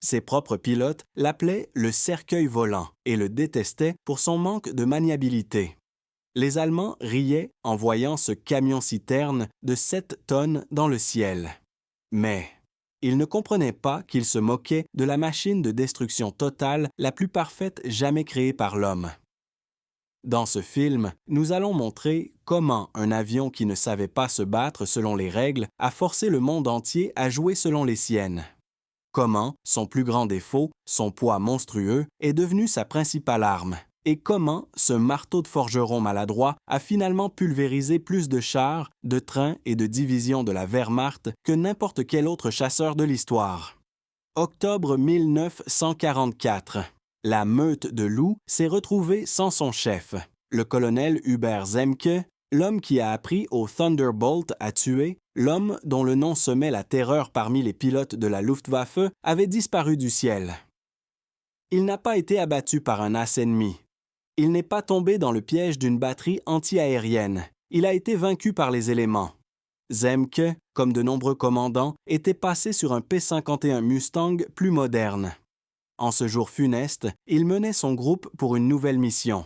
Ses propres pilotes l'appelaient le cercueil volant et le détestaient pour son manque de maniabilité. Les Allemands riaient en voyant ce camion-citerne de 7 tonnes dans le ciel. Mais ils ne comprenaient pas qu'il se moquait de la machine de destruction totale la plus parfaite jamais créée par l'homme. Dans ce film, nous allons montrer comment un avion qui ne savait pas se battre selon les règles a forcé le monde entier à jouer selon les siennes. Comment son plus grand défaut, son poids monstrueux, est devenu sa principale arme. Et comment ce marteau de forgeron maladroit a finalement pulvérisé plus de chars, de trains et de divisions de la Wehrmacht que n'importe quel autre chasseur de l'histoire. Octobre 1944. La meute de loups s'est retrouvée sans son chef, le colonel Hubert Zemke, l'homme qui a appris au Thunderbolt à tuer, l'homme dont le nom semait la terreur parmi les pilotes de la Luftwaffe, avait disparu du ciel. Il n'a pas été abattu par un as ennemi. Il n'est pas tombé dans le piège d'une batterie anti-aérienne. Il a été vaincu par les éléments. Zemke, comme de nombreux commandants, était passé sur un P-51 Mustang plus moderne. En ce jour funeste, il menait son groupe pour une nouvelle mission.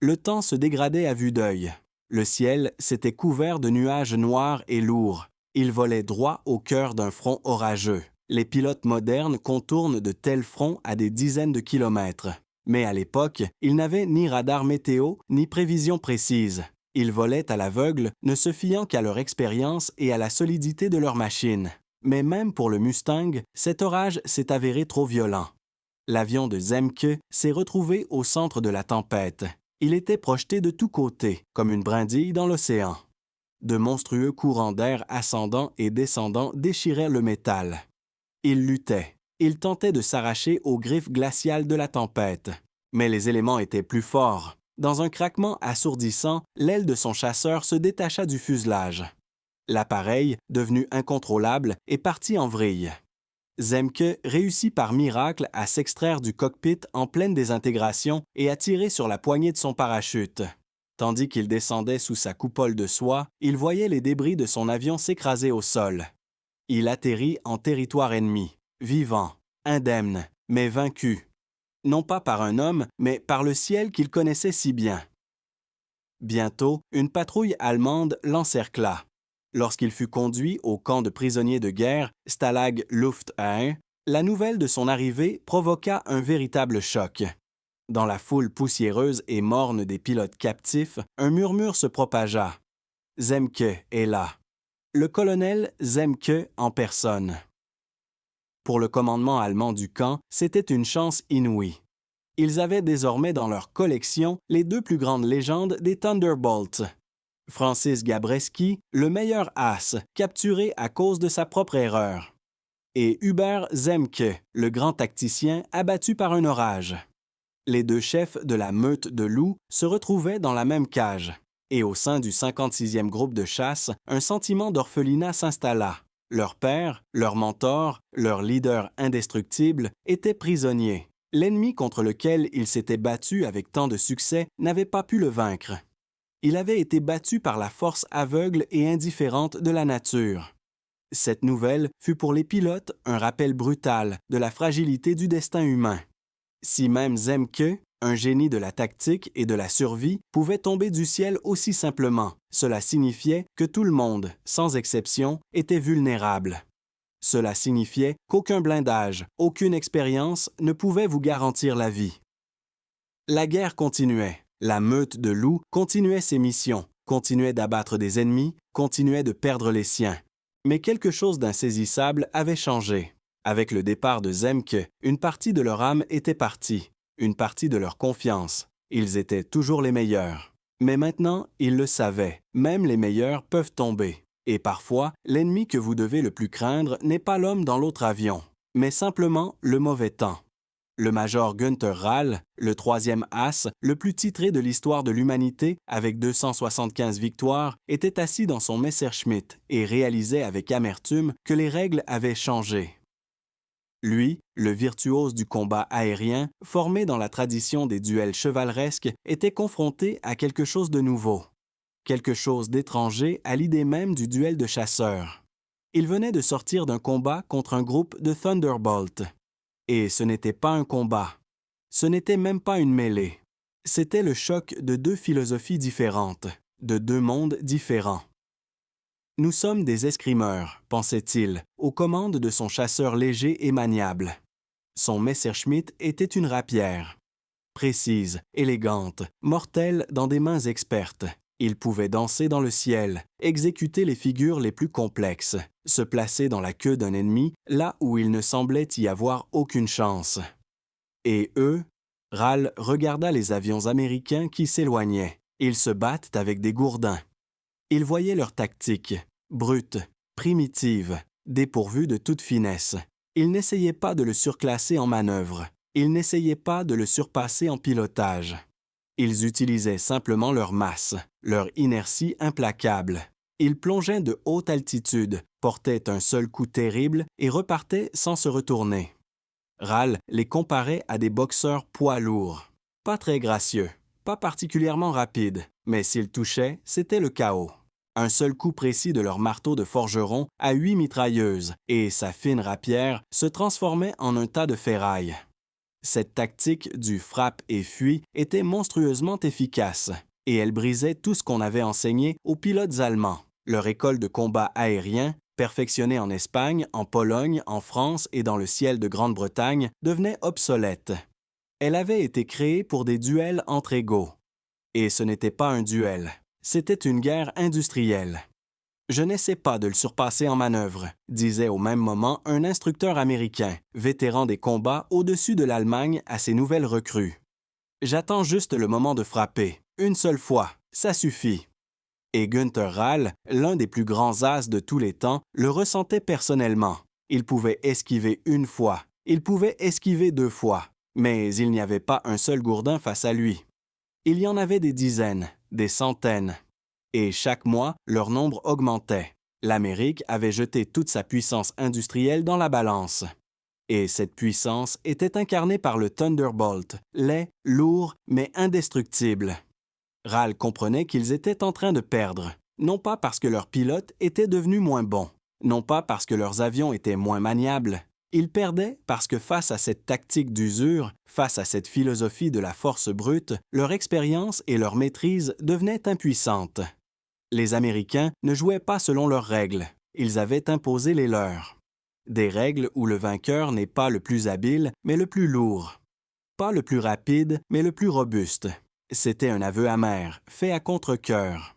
Le temps se dégradait à vue d'œil. Le ciel s'était couvert de nuages noirs et lourds. Il volait droit au cœur d'un front orageux. Les pilotes modernes contournent de tels fronts à des dizaines de kilomètres. Mais à l'époque, ils n'avaient ni radar météo, ni prévision précise. Ils volaient à l'aveugle, ne se fiant qu'à leur expérience et à la solidité de leur machine. Mais même pour le Mustang, cet orage s'est avéré trop violent. L'avion de Zemke s'est retrouvé au centre de la tempête. Il était projeté de tous côtés, comme une brindille dans l'océan. De monstrueux courants d'air ascendants et descendants déchiraient le métal. Il luttait. Il tentait de s'arracher aux griffes glaciales de la tempête. Mais les éléments étaient plus forts. Dans un craquement assourdissant, l'aile de son chasseur se détacha du fuselage. L'appareil, devenu incontrôlable, est parti en vrille. Zemke réussit par miracle à s'extraire du cockpit en pleine désintégration et à tirer sur la poignée de son parachute. Tandis qu'il descendait sous sa coupole de soie, il voyait les débris de son avion s'écraser au sol. Il atterrit en territoire ennemi, vivant, indemne, mais vaincu. Non pas par un homme, mais par le ciel qu'il connaissait si bien. Bientôt, une patrouille allemande l'encercla. Lorsqu'il fut conduit au camp de prisonniers de guerre, Stalag Luft 1, la nouvelle de son arrivée provoqua un véritable choc. Dans la foule poussiéreuse et morne des pilotes captifs, un murmure se propagea. Zemke est là. Le colonel Zemke en personne. Pour le commandement allemand du camp, c'était une chance inouïe. Ils avaient désormais dans leur collection les deux plus grandes légendes des Thunderbolts. Francis Gabreski, le meilleur as, capturé à cause de sa propre erreur. Et Hubert Zemke, le grand tacticien abattu par un orage. Les deux chefs de la meute de loups se retrouvaient dans la même cage. Et au sein du 56e groupe de chasse, un sentiment d'orphelinat s'installa. Leur père, leur mentor, leur leader indestructible étaient prisonniers. L'ennemi contre lequel ils s'étaient battus avec tant de succès n'avait pas pu le vaincre. Il avait été battu par la force aveugle et indifférente de la nature. Cette nouvelle fut pour les pilotes un rappel brutal de la fragilité du destin humain. Si même Zemke, un génie de la tactique et de la survie, pouvait tomber du ciel aussi simplement, cela signifiait que tout le monde, sans exception, était vulnérable. Cela signifiait qu'aucun blindage, aucune expérience ne pouvait vous garantir la vie. La guerre continuait. La meute de loups continuait ses missions, continuait d'abattre des ennemis, continuait de perdre les siens. Mais quelque chose d'insaisissable avait changé. Avec le départ de Zemke, une partie de leur âme était partie, une partie de leur confiance. Ils étaient toujours les meilleurs. Mais maintenant, ils le savaient, même les meilleurs peuvent tomber. Et parfois, l'ennemi que vous devez le plus craindre n'est pas l'homme dans l'autre avion, mais simplement le mauvais temps. Le major Günther Rall, le troisième as, le plus titré de l'histoire de l'humanité, avec 275 victoires, était assis dans son Messerschmitt et réalisait avec amertume que les règles avaient changé. Lui, le virtuose du combat aérien, formé dans la tradition des duels chevaleresques, était confronté à quelque chose de nouveau. Quelque chose d'étranger à l'idée même du duel de chasseurs. Il venait de sortir d'un combat contre un groupe de Thunderbolt. Et ce n'était pas un combat. Ce n'était même pas une mêlée. C'était le choc de deux philosophies différentes, de deux mondes différents. Nous sommes des escrimeurs, pensait-il, aux commandes de son chasseur léger et maniable. Son Messerschmitt était une rapière. Précise, élégante, mortelle dans des mains expertes. Il pouvait danser dans le ciel, exécuter les figures les plus complexes, se placer dans la queue d'un ennemi là où il ne semblait y avoir aucune chance. Et eux, Rale regarda les avions américains qui s'éloignaient. Ils se battent avec des gourdins. Il voyait leur tactique, brute, primitive, dépourvue de toute finesse. Il n'essayait pas de le surclasser en manœuvre. Il n'essayait pas de le surpasser en pilotage. Ils utilisaient simplement leur masse, leur inertie implacable. Ils plongeaient de haute altitude, portaient un seul coup terrible et repartaient sans se retourner. Rale les comparait à des boxeurs poids lourds. Pas très gracieux, pas particulièrement rapides, mais s'ils touchaient, c'était le chaos. Un seul coup précis de leur marteau de forgeron à 8 mitrailleuses et sa fine rapière se transformait en un tas de ferraille. Cette tactique du frappe et fuit était monstrueusement efficace, et elle brisait tout ce qu'on avait enseigné aux pilotes allemands. Leur école de combat aérien, perfectionnée en Espagne, en Pologne, en France et dans le ciel de Grande-Bretagne, devenait obsolète. Elle avait été créée pour des duels entre égaux. Et ce n'était pas un duel, c'était une guerre industrielle. Je n'essaie pas de le surpasser en manœuvre, disait au même moment un instructeur américain, vétéran des combats au-dessus de l'Allemagne à ses nouvelles recrues. J'attends juste le moment de frapper, une seule fois, ça suffit. Et Günther Rale, l'un des plus grands as de tous les temps, le ressentait personnellement. Il pouvait esquiver une fois, il pouvait esquiver 2 fois, mais il n'y avait pas un seul gourdin face à lui. Il y en avait des dizaines, des centaines. Et chaque mois, leur nombre augmentait. L'Amérique avait jeté toute sa puissance industrielle dans la balance. Et cette puissance était incarnée par le Thunderbolt, laid, lourd, mais indestructible. Rale comprenait qu'ils étaient en train de perdre, non pas parce que leurs pilotes étaient devenus moins bons, non pas parce que leurs avions étaient moins maniables. Ils perdaient parce que face à cette tactique d'usure, face à cette philosophie de la force brute, leur expérience et leur maîtrise devenaient impuissantes. Les Américains ne jouaient pas selon leurs règles, ils avaient imposé les leurs. Des règles où le vainqueur n'est pas le plus habile, mais le plus lourd. Pas le plus rapide, mais le plus robuste. C'était un aveu amer, fait à contre-cœur.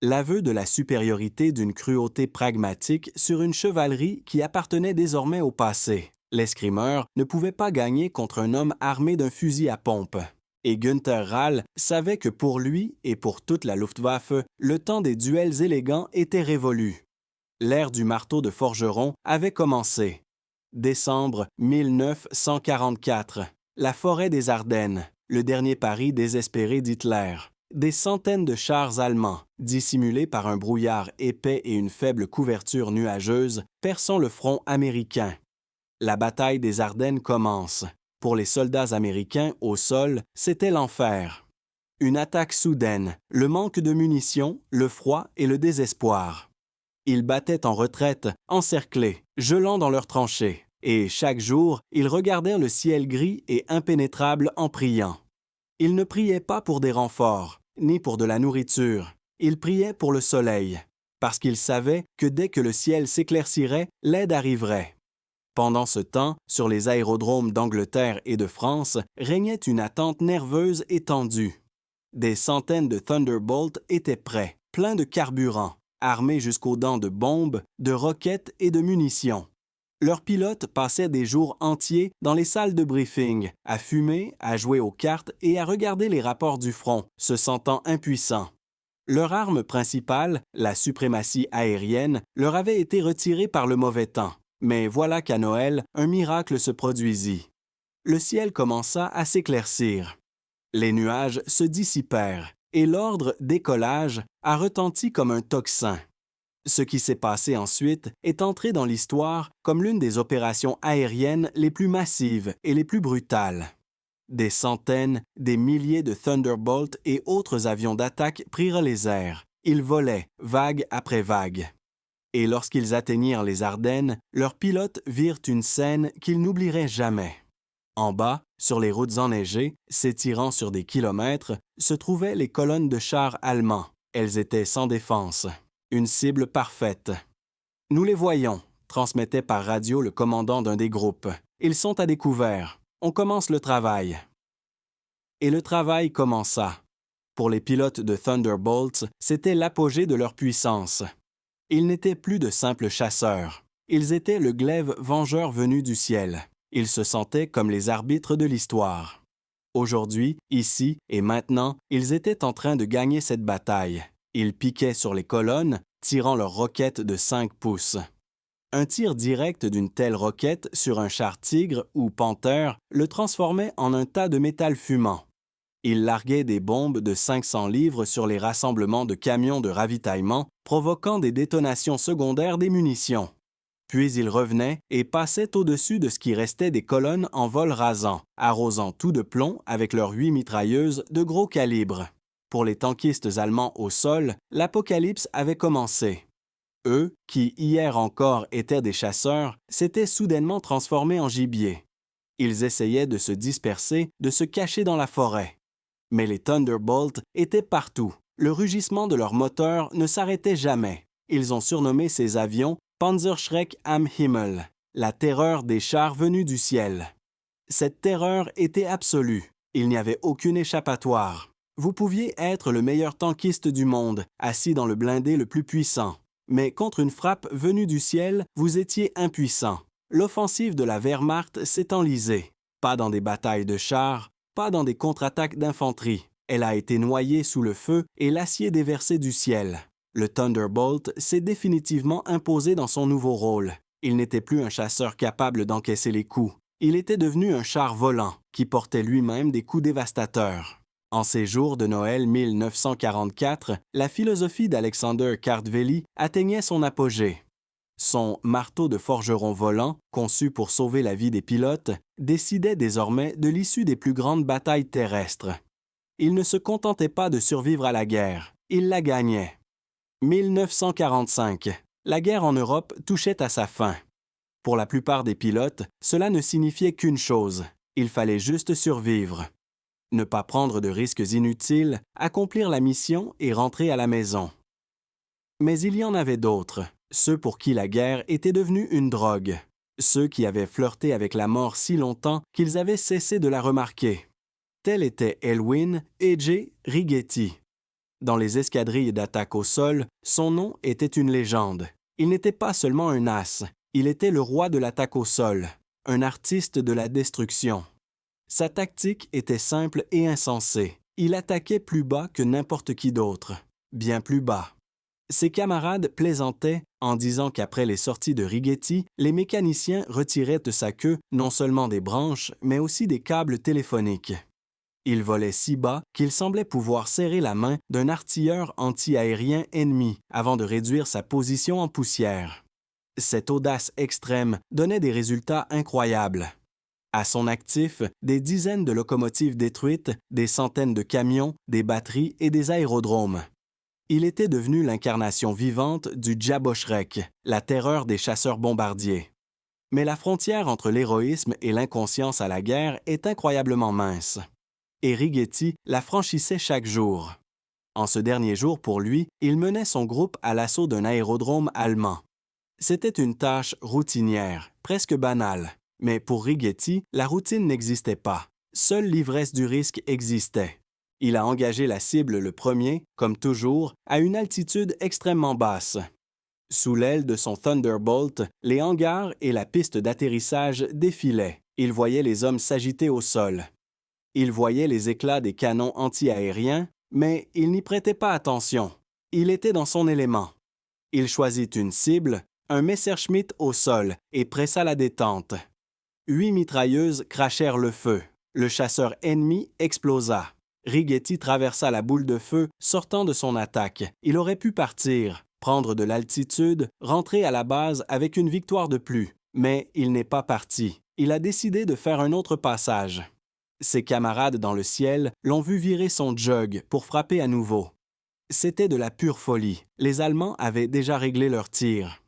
L'aveu de la supériorité d'une cruauté pragmatique sur une chevalerie qui appartenait désormais au passé. L'escrimeur ne pouvait pas gagner contre un homme armé d'un fusil à pompe. Et Günther Rale savait que pour lui et pour toute la Luftwaffe, le temps des duels élégants était révolu. L'ère du marteau de forgeron avait commencé. Décembre 1944, la forêt des Ardennes, le dernier pari désespéré d'Hitler. Des centaines de chars allemands, dissimulés par un brouillard épais et une faible couverture nuageuse, perçant le front américain. La bataille des Ardennes commence. Pour les soldats américains au sol, c'était l'enfer. Une attaque soudaine, le manque de munitions, le froid et le désespoir. Ils battaient en retraite, encerclés, gelant dans leurs tranchées, et chaque jour, ils regardèrent le ciel gris et impénétrable en priant. Ils ne priaient pas pour des renforts, ni pour de la nourriture. Ils priaient pour le soleil, parce qu'ils savaient que dès que le ciel s'éclaircirait, l'aide arriverait. Pendant ce temps, sur les aérodromes d'Angleterre et de France, régnait une attente nerveuse et tendue. Des centaines de Thunderbolts étaient prêts, pleins de carburant, armés jusqu'aux dents de bombes, de roquettes et de munitions. Leurs pilotes passaient des jours entiers dans les salles de briefing, à fumer, à jouer aux cartes et à regarder les rapports du front, se sentant impuissants. Leur arme principale, la suprématie aérienne, leur avait été retirée par le mauvais temps. Mais voilà qu'à Noël, un miracle se produisit. Le ciel commença à s'éclaircir. Les nuages se dissipèrent et l'ordre décollage a retenti comme un tocsin. Ce qui s'est passé ensuite est entré dans l'histoire comme l'une des opérations aériennes les plus massives et les plus brutales. Des centaines, des milliers de Thunderbolts et autres avions d'attaque prirent les airs. Ils volaient, vague après vague. Et lorsqu'ils atteignirent les Ardennes, leurs pilotes virent une scène qu'ils n'oublieraient jamais. En bas, sur les routes enneigées, s'étirant sur des kilomètres, se trouvaient les colonnes de chars allemands. Elles étaient sans défense. Une cible parfaite. « Nous les voyons », transmettait par radio le commandant d'un des groupes. « Ils sont à découvert. On commence le travail. » Et le travail commença. Pour les pilotes de Thunderbolts, c'était l'apogée de leur puissance. Ils n'étaient plus de simples chasseurs. Ils étaient le glaive vengeur venu du ciel. Ils se sentaient comme les arbitres de l'histoire. Aujourd'hui, ici et maintenant, ils étaient en train de gagner cette bataille. Ils piquaient sur les colonnes, tirant leurs roquettes de 5 pouces. Un tir direct d'une telle roquette sur un char Tigre ou Panther le transformait en un tas de métal fumant. Ils larguaient des bombes de 500 livres sur les rassemblements de camions de ravitaillement, provoquant des détonations secondaires des munitions. Puis ils revenaient et passaient au-dessus de ce qui restait des colonnes en vol rasant, arrosant tout de plomb avec leurs 8 mitrailleuses de gros calibre. Pour les tankistes allemands au sol, l'apocalypse avait commencé. Eux, qui hier encore étaient des chasseurs, s'étaient soudainement transformés en gibier. Ils essayaient de se disperser, de se cacher dans la forêt. Mais les Thunderbolts étaient partout. Le rugissement de leurs moteurs ne s'arrêtait jamais. Ils ont surnommé ces avions Panzerschreck am Himmel, la terreur des chars venus du ciel. Cette terreur était absolue. Il n'y avait aucune échappatoire. Vous pouviez être le meilleur tankiste du monde, assis dans le blindé le plus puissant. Mais contre une frappe venue du ciel, vous étiez impuissant. L'offensive de la Wehrmacht s'est enlisée. Pas dans des batailles de chars, pas dans des contre-attaques d'infanterie. Elle a été noyée sous le feu et l'acier déversé du ciel. Le Thunderbolt s'est définitivement imposé dans son nouveau rôle. Il n'était plus un chasseur capable d'encaisser les coups. Il était devenu un char volant qui portait lui-même des coups dévastateurs. En ces jours de Noël 1944, la philosophie d'Alexander Kartveli atteignait son apogée. Son marteau de forgeron volant, conçu pour sauver la vie des pilotes, décidait désormais de l'issue des plus grandes batailles terrestres. Il ne se contentait pas de survivre à la guerre, il la gagnait. 1945. La guerre en Europe touchait à sa fin. Pour la plupart des pilotes, cela ne signifiait qu'une chose, il fallait juste survivre. Ne pas prendre de risques inutiles, accomplir la mission et rentrer à la maison. Mais il y en avait d'autres, ceux pour qui la guerre était devenue une drogue, ceux qui avaient flirté avec la mort si longtemps qu'ils avaient cessé de la remarquer. Tel était Elwyn E.J. Righetti. Dans les escadrilles d'attaque au sol, son nom était une légende. Il n'était pas seulement un as, il était le roi de l'attaque au sol, un artiste de la destruction. Sa tactique était simple et insensée. Il attaquait plus bas que n'importe qui d'autre, bien plus bas. Ses camarades plaisantaient en disant qu'après les sorties de Righetti, les mécaniciens retiraient de sa queue non seulement des branches, mais aussi des câbles téléphoniques. Il volait si bas qu'il semblait pouvoir serrer la main d'un artilleur anti-aérien ennemi avant de réduire sa position en poussière. Cette audace extrême donnait des résultats incroyables. À son actif, des dizaines de locomotives détruites, des centaines de camions, des batteries et des aérodromes. Il était devenu l'incarnation vivante du Djabochreck, la terreur des chasseurs bombardiers. Mais la frontière entre l'héroïsme et l'inconscience à la guerre est incroyablement mince. Et Righetti la franchissait chaque jour. En ce dernier jour, pour lui, il menait son groupe à l'assaut d'un aérodrome allemand. C'était une tâche routinière, presque banale. Mais pour Righetti, la routine n'existait pas. Seule l'ivresse du risque existait. Il a engagé la cible le premier, comme toujours, à une altitude extrêmement basse. Sous l'aile de son Thunderbolt, les hangars et la piste d'atterrissage défilaient. Il voyait les hommes s'agiter au sol. Il voyait les éclats des canons anti-aériens, mais il n'y prêtait pas attention. Il était dans son élément. Il choisit une cible, un Messerschmitt au sol, et pressa la détente. 8 mitrailleuses crachèrent le feu. Le chasseur ennemi explosa. Righetti traversa la boule de feu, sortant de son attaque. Il aurait pu partir, prendre de l'altitude, rentrer à la base avec une victoire de plus. Mais il n'est pas parti. Il a décidé de faire un autre passage. Ses camarades dans le ciel l'ont vu virer son jug pour frapper à nouveau. C'était de la pure folie. Les Allemands avaient déjà réglé leur tir.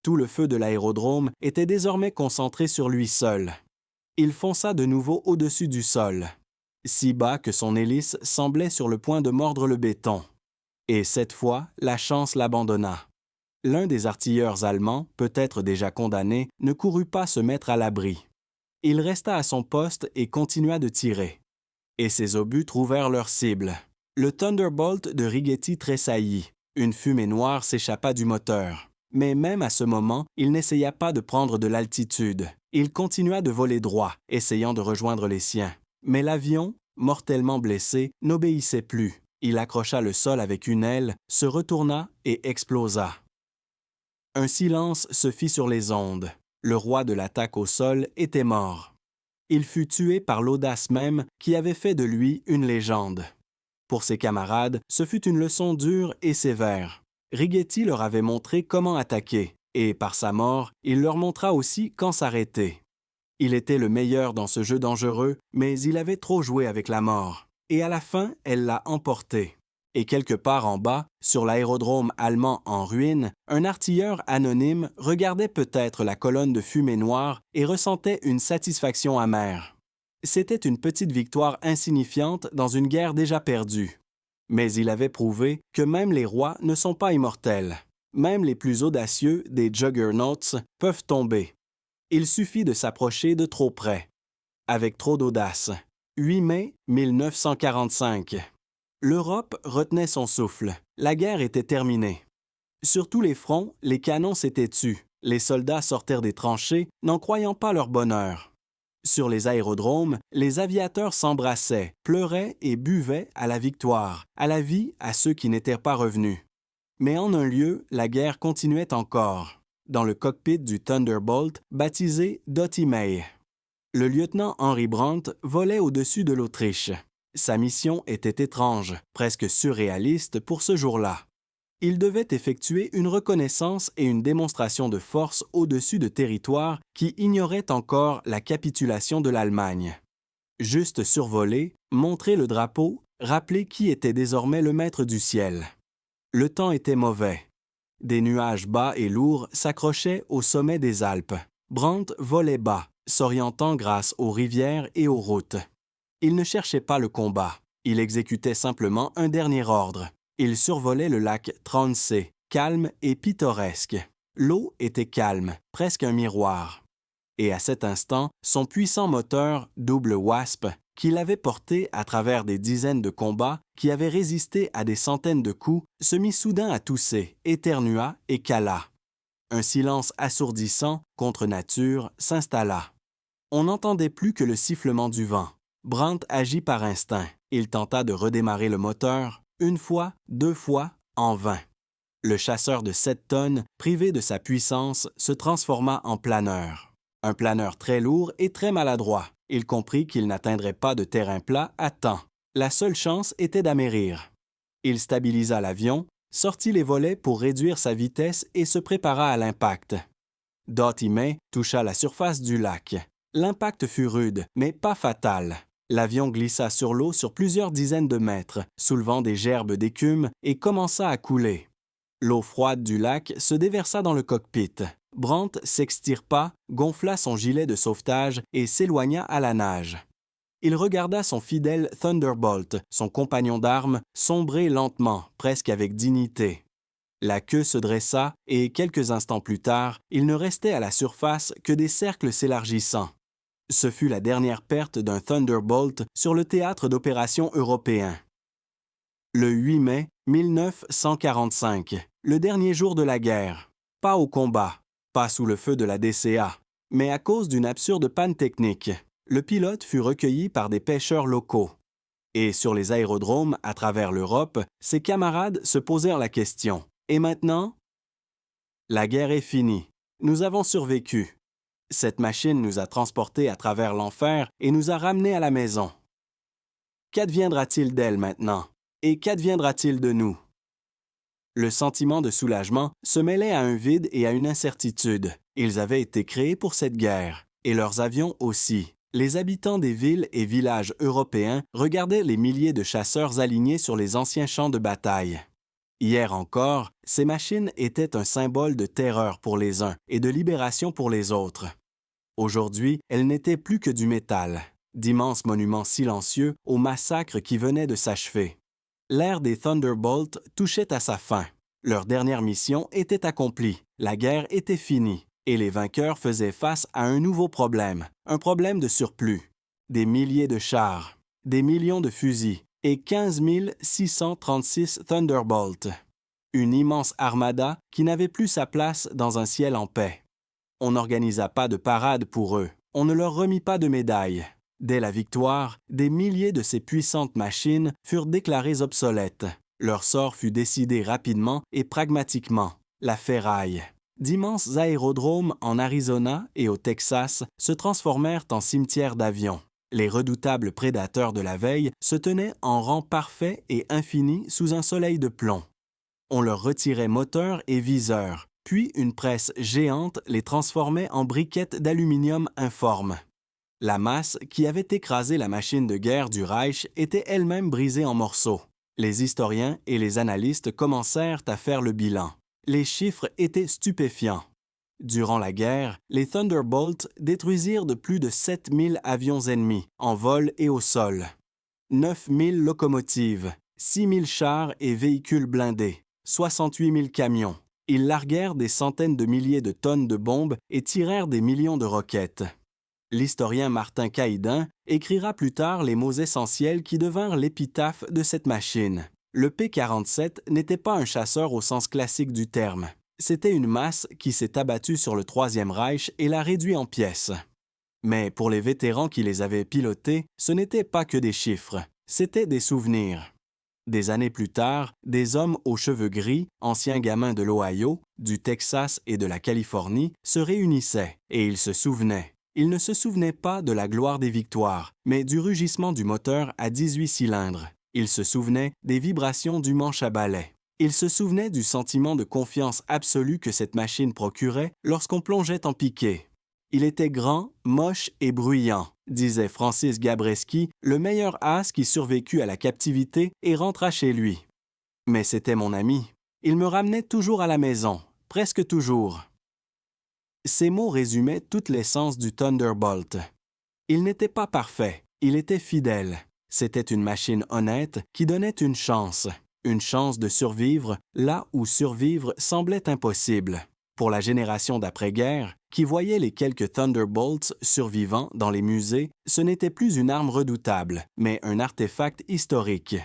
Tout le feu de l'aérodrome était désormais concentré sur lui seul. Il fonça de nouveau au-dessus du sol, si bas que son hélice semblait sur le point de mordre le béton. Et cette fois, la chance l'abandonna. L'un des artilleurs allemands, peut-être déjà condamné, ne courut pas se mettre à l'abri. Il resta à son poste et continua de tirer. Et ses obus trouvèrent leur cible. Le Thunderbolt de Righetti tressaillit. Une fumée noire s'échappa du moteur. Mais même à ce moment, il n'essaya pas de prendre de l'altitude. Il continua de voler droit, essayant de rejoindre les siens. Mais l'avion, mortellement blessé, n'obéissait plus. Il accrocha le sol avec une aile, se retourna et explosa. Un silence se fit sur les ondes. Le roi de l'attaque au sol était mort. Il fut tué par l'audace même qui avait fait de lui une légende. Pour ses camarades, ce fut une leçon dure et sévère. Righetti leur avait montré comment attaquer, et par sa mort, il leur montra aussi quand s'arrêter. Il était le meilleur dans ce jeu dangereux, mais il avait trop joué avec la mort. Et à la fin, elle l'a emporté. Et quelque part en bas, sur l'aérodrome allemand en ruine, un artilleur anonyme regardait peut-être la colonne de fumée noire et ressentait une satisfaction amère. C'était une petite victoire insignifiante dans une guerre déjà perdue. Mais il avait prouvé que même les rois ne sont pas immortels. Même les plus audacieux des juggernauts peuvent tomber. Il suffit de s'approcher de trop près. Avec trop d'audace. 8 mai 1945. L'Europe retenait son souffle. La guerre était terminée. Sur tous les fronts, les canons s'étaient tus. Les soldats sortirent des tranchées, n'en croyant pas leur bonheur. Sur les aérodromes, les aviateurs s'embrassaient, pleuraient et buvaient à la victoire, à la vie à ceux qui n'étaient pas revenus. Mais en un lieu, la guerre continuait encore, dans le cockpit du Thunderbolt, baptisé Dottie May. Le lieutenant Henry Brandt volait au-dessus de l'Autriche. Sa mission était étrange, presque surréaliste pour ce jour-là. Il devait effectuer une reconnaissance et une démonstration de force au-dessus de territoires qui ignoraient encore la capitulation de l'Allemagne. Juste survoler, montrer le drapeau, rappeler qui était désormais le maître du ciel. Le temps était mauvais. Des nuages bas et lourds s'accrochaient au sommet des Alpes. Brandt volait bas, s'orientant grâce aux rivières et aux routes. Il ne cherchait pas le combat. Il exécutait simplement un dernier ordre. Il survolait le lac Tronsey, calme et pittoresque. L'eau était calme, presque un miroir. Et à cet instant, son puissant moteur double Wasp, qui l'avait porté à travers des dizaines de combats, qui avait résisté à des centaines de coups, se mit soudain à tousser, éternua et cala. Un silence assourdissant, contre nature, s'installa. On n'entendait plus que le sifflement du vent. Brandt agit par instinct. Il tenta de redémarrer le moteur, une fois, deux fois, en vain. Le chasseur de 7 tonnes, privé de sa puissance, se transforma en planeur. Un planeur très lourd et très maladroit. Il comprit qu'il n'atteindrait pas de terrain plat à temps. La seule chance était d'amérir. Il stabilisa l'avion, sortit les volets pour réduire sa vitesse et se prépara à l'impact. Dottie May toucha la surface du lac. L'impact fut rude, mais pas fatal. L'avion glissa sur l'eau sur plusieurs dizaines de mètres, soulevant des gerbes d'écume, et commença à couler. L'eau froide du lac se déversa dans le cockpit. Brandt s'extirpa, gonfla son gilet de sauvetage et s'éloigna à la nage. Il regarda son fidèle Thunderbolt, son compagnon d'armes, sombrer lentement, presque avec dignité. La queue se dressa et, quelques instants plus tard, il ne restait à la surface que des cercles s'élargissant. Ce fut la dernière perte d'un Thunderbolt sur le théâtre d'opérations européen. Le 8 mai 1945, le dernier jour de la guerre. Pas au combat, pas sous le feu de la DCA, mais à cause d'une absurde panne technique. Le pilote fut recueilli par des pêcheurs locaux. Et sur les aérodromes à travers l'Europe, ses camarades se posèrent la question. Et maintenant? La guerre est finie. Nous avons survécu. Cette machine nous a transportés à travers l'enfer et nous a ramenés à la maison. Qu'adviendra-t-il d'elle maintenant? Et qu'adviendra-t-il de nous? Le sentiment de soulagement se mêlait à un vide et à une incertitude. Ils avaient été créés pour cette guerre, et leurs avions aussi. Les habitants des villes et villages européens regardaient les milliers de chasseurs alignés sur les anciens champs de bataille. Hier encore, ces machines étaient un symbole de terreur pour les uns et de libération pour les autres. Aujourd'hui, elles n'étaient plus que du métal, d'immenses monuments silencieux au massacre qui venait de s'achever. L'ère des Thunderbolts touchait à sa fin. Leur dernière mission était accomplie, la guerre était finie, et les vainqueurs faisaient face à un nouveau problème, un problème de surplus. Des milliers de chars, des millions de fusils et 15 636 Thunderbolts. Une immense armada qui n'avait plus sa place dans un ciel en paix. On n'organisa pas de parade pour eux, on ne leur remit pas de médaille. Dès la victoire, des milliers de ces puissantes machines furent déclarées obsolètes. Leur sort fut décidé rapidement et pragmatiquement, la ferraille. D'immenses aérodromes en Arizona et au Texas se transformèrent en cimetières d'avions. Les redoutables prédateurs de la veille se tenaient en rang parfait et infini sous un soleil de plomb. On leur retirait moteurs et viseurs, puis une presse géante les transformait en briquettes d'aluminium informes. La masse qui avait écrasé la machine de guerre du Reich était elle-même brisée en morceaux. Les historiens et les analystes commencèrent à faire le bilan. Les chiffres étaient stupéfiants. Durant la guerre, les Thunderbolts détruisirent de plus de 7000 avions ennemis, en vol et au sol. 9000 locomotives, 6000 chars et véhicules blindés, 68 000 camions. Ils larguèrent des centaines de milliers de tonnes de bombes et tirèrent des millions de roquettes. L'historien Martin Caïdin écrira plus tard les mots essentiels qui devinrent l'épitaphe de cette machine. Le P-47 n'était pas un chasseur au sens classique du terme. C'était une masse qui s'est abattue sur le Troisième Reich et l'a réduit en pièces. Mais pour les vétérans qui les avaient pilotés, ce n'était pas que des chiffres, c'était des souvenirs. Des années plus tard, des hommes aux cheveux gris, anciens gamins de l'Ohio, du Texas et de la Californie, se réunissaient et ils se souvenaient. Ils ne se souvenaient pas de la gloire des victoires, mais du rugissement du moteur à 18 cylindres. Ils se souvenaient des vibrations du manche à balai. Ils se souvenaient du sentiment de confiance absolue que cette machine procurait lorsqu'on plongeait en piqué. Il était grand, moche et bruyant, disait Francis Gabreski, le meilleur as qui survécut à la captivité et rentra chez lui. Mais c'était mon ami. Il me ramenait toujours à la maison, presque toujours. Ces mots résumaient toute l'essence du Thunderbolt. Il n'était pas parfait, il était fidèle. C'était une machine honnête qui donnait une chance de survivre là où survivre semblait impossible. Pour la génération d'après-guerre, qui voyait les quelques Thunderbolts survivants dans les musées, ce n'était plus une arme redoutable, mais un artefact historique.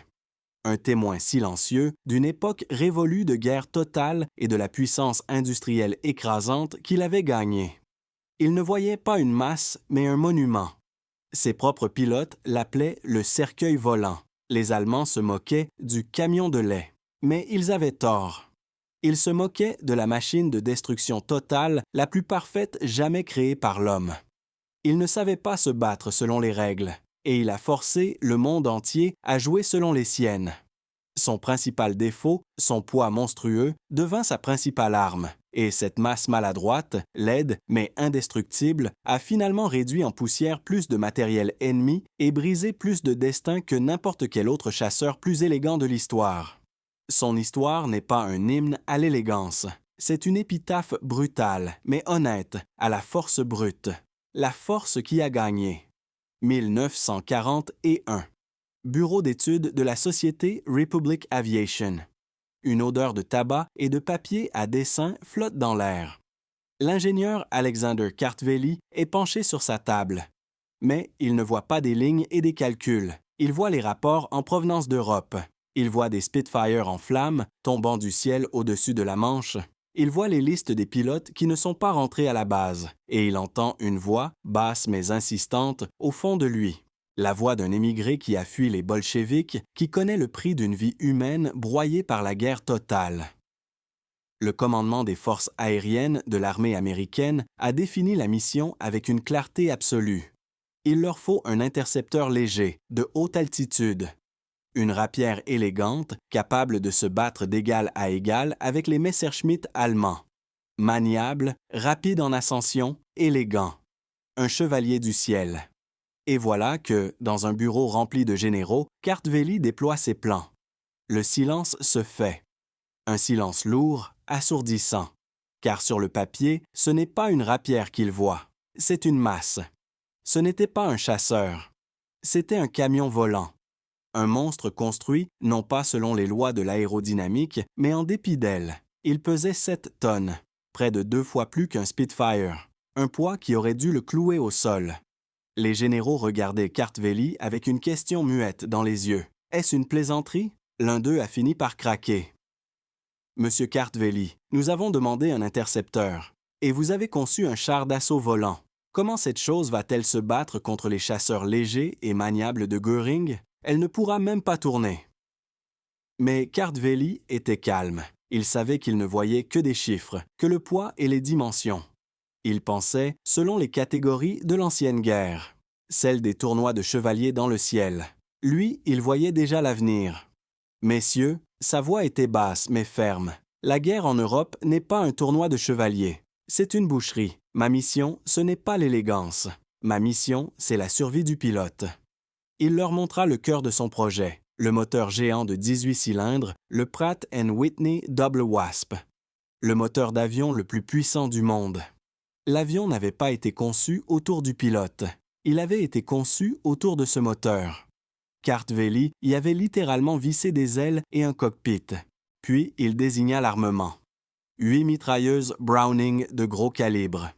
Un témoin silencieux d'une époque révolue de guerre totale et de la puissance industrielle écrasante qu'il avait gagnée. Il ne voyait pas une masse, mais un monument. Ses propres pilotes l'appelaient le cercueil volant. Les Allemands se moquaient du camion de lait. Mais ils avaient tort. Ils se moquaient de la machine de destruction totale la plus parfaite jamais créée par l'homme. Il ne savait pas se battre selon les règles, et il a forcé le monde entier à jouer selon les siennes. Son principal défaut, son poids monstrueux, devint sa principale arme, et cette masse maladroite, laide mais indestructible, a finalement réduit en poussière plus de matériel ennemi et brisé plus de destins que n'importe quel autre chasseur plus élégant de l'histoire. Son histoire n'est pas un hymne à l'élégance, c'est une épitaphe brutale, mais honnête, à la force brute, la force qui a gagné. 1941. Bureau d'études de la société Republic Aviation. Une odeur de tabac et de papier à dessin flotte dans l'air. L'ingénieur Alexander Kartveli est penché sur sa table. Mais il ne voit pas des lignes et des calculs. Il voit les rapports en provenance d'Europe. Il voit des Spitfire en flammes tombant du ciel au-dessus de la Manche. Il voit les listes des pilotes qui ne sont pas rentrés à la base. Et il entend une voix, basse mais insistante, au fond de lui. La voix d'un émigré qui a fui les bolcheviks, qui connaît le prix d'une vie humaine broyée par la guerre totale. Le commandement des forces aériennes de l'armée américaine a défini la mission avec une clarté absolue. Il leur faut un intercepteur léger, de haute altitude. Une rapière élégante, capable de se battre d'égal à égal avec les Messerschmitt allemands. Maniable, rapide en ascension, élégant. Un chevalier du ciel. Et voilà que, dans un bureau rempli de généraux, Kartveli déploie ses plans. Le silence se fait. Un silence lourd, assourdissant. Car sur le papier, ce n'est pas une rapière qu'il voit. c'est une masse. Ce n'était pas un chasseur. C'était un camion volant. Un monstre construit, non pas selon les lois de l'aérodynamique, mais en dépit d'elle. Il pesait 7 tonnes, près de 2 fois plus qu'un Spitfire, un poids qui aurait dû le clouer au sol. Les généraux regardaient Kartveli avec une question muette dans les yeux. Est-ce une plaisanterie? L'un d'eux a fini par craquer. Monsieur Kartveli, nous avons demandé un intercepteur, et vous avez conçu un char d'assaut volant. Comment cette chose va-t-elle se battre contre les chasseurs légers et maniables de Göring? Elle ne pourra même pas tourner. Mais Kartveli était calme. Il savait qu'il ne voyait que des chiffres, que le poids et les dimensions. Il pensait selon les catégories de l'ancienne guerre, celle des tournois de chevaliers dans le ciel. Lui, il voyait déjà l'avenir. Messieurs, sa voix était basse mais ferme. La guerre en Europe n'est pas un tournoi de chevaliers. C'est une boucherie. Ma mission, ce n'est pas l'élégance. Ma mission, c'est la survie du pilote. Il leur montra le cœur de son projet, le moteur géant de 18 cylindres, le Pratt & Whitney Double Wasp, le moteur d'avion le plus puissant du monde. L'avion n'avait pas été conçu autour du pilote. Il avait été conçu autour de ce moteur. Kartveli y avait littéralement vissé des ailes et un cockpit. Puis il désigna l'armement. 8 mitrailleuses Browning de gros calibre.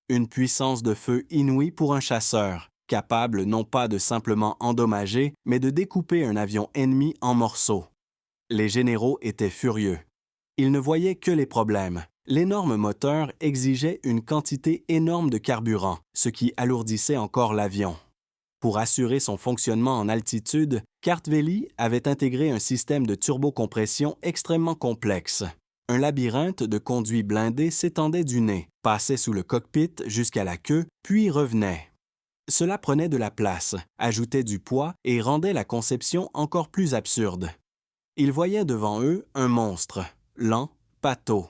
Une puissance de feu inouïe pour un chasseur, capable non pas de simplement endommager, mais de découper un avion ennemi en morceaux. Les généraux étaient furieux. Ils ne voyaient que les problèmes. L'énorme moteur exigeait une quantité énorme de carburant, ce qui alourdissait encore l'avion. Pour assurer son fonctionnement en altitude, Kartveli avait intégré un système de turbocompression extrêmement complexe. Un labyrinthe de conduits blindés s'étendait du nez, passait sous le cockpit jusqu'à la queue, puis revenait. Cela prenait de la place, ajoutait du poids et rendait la conception encore plus absurde. Ils voyaient devant eux un monstre, lent, pâteau.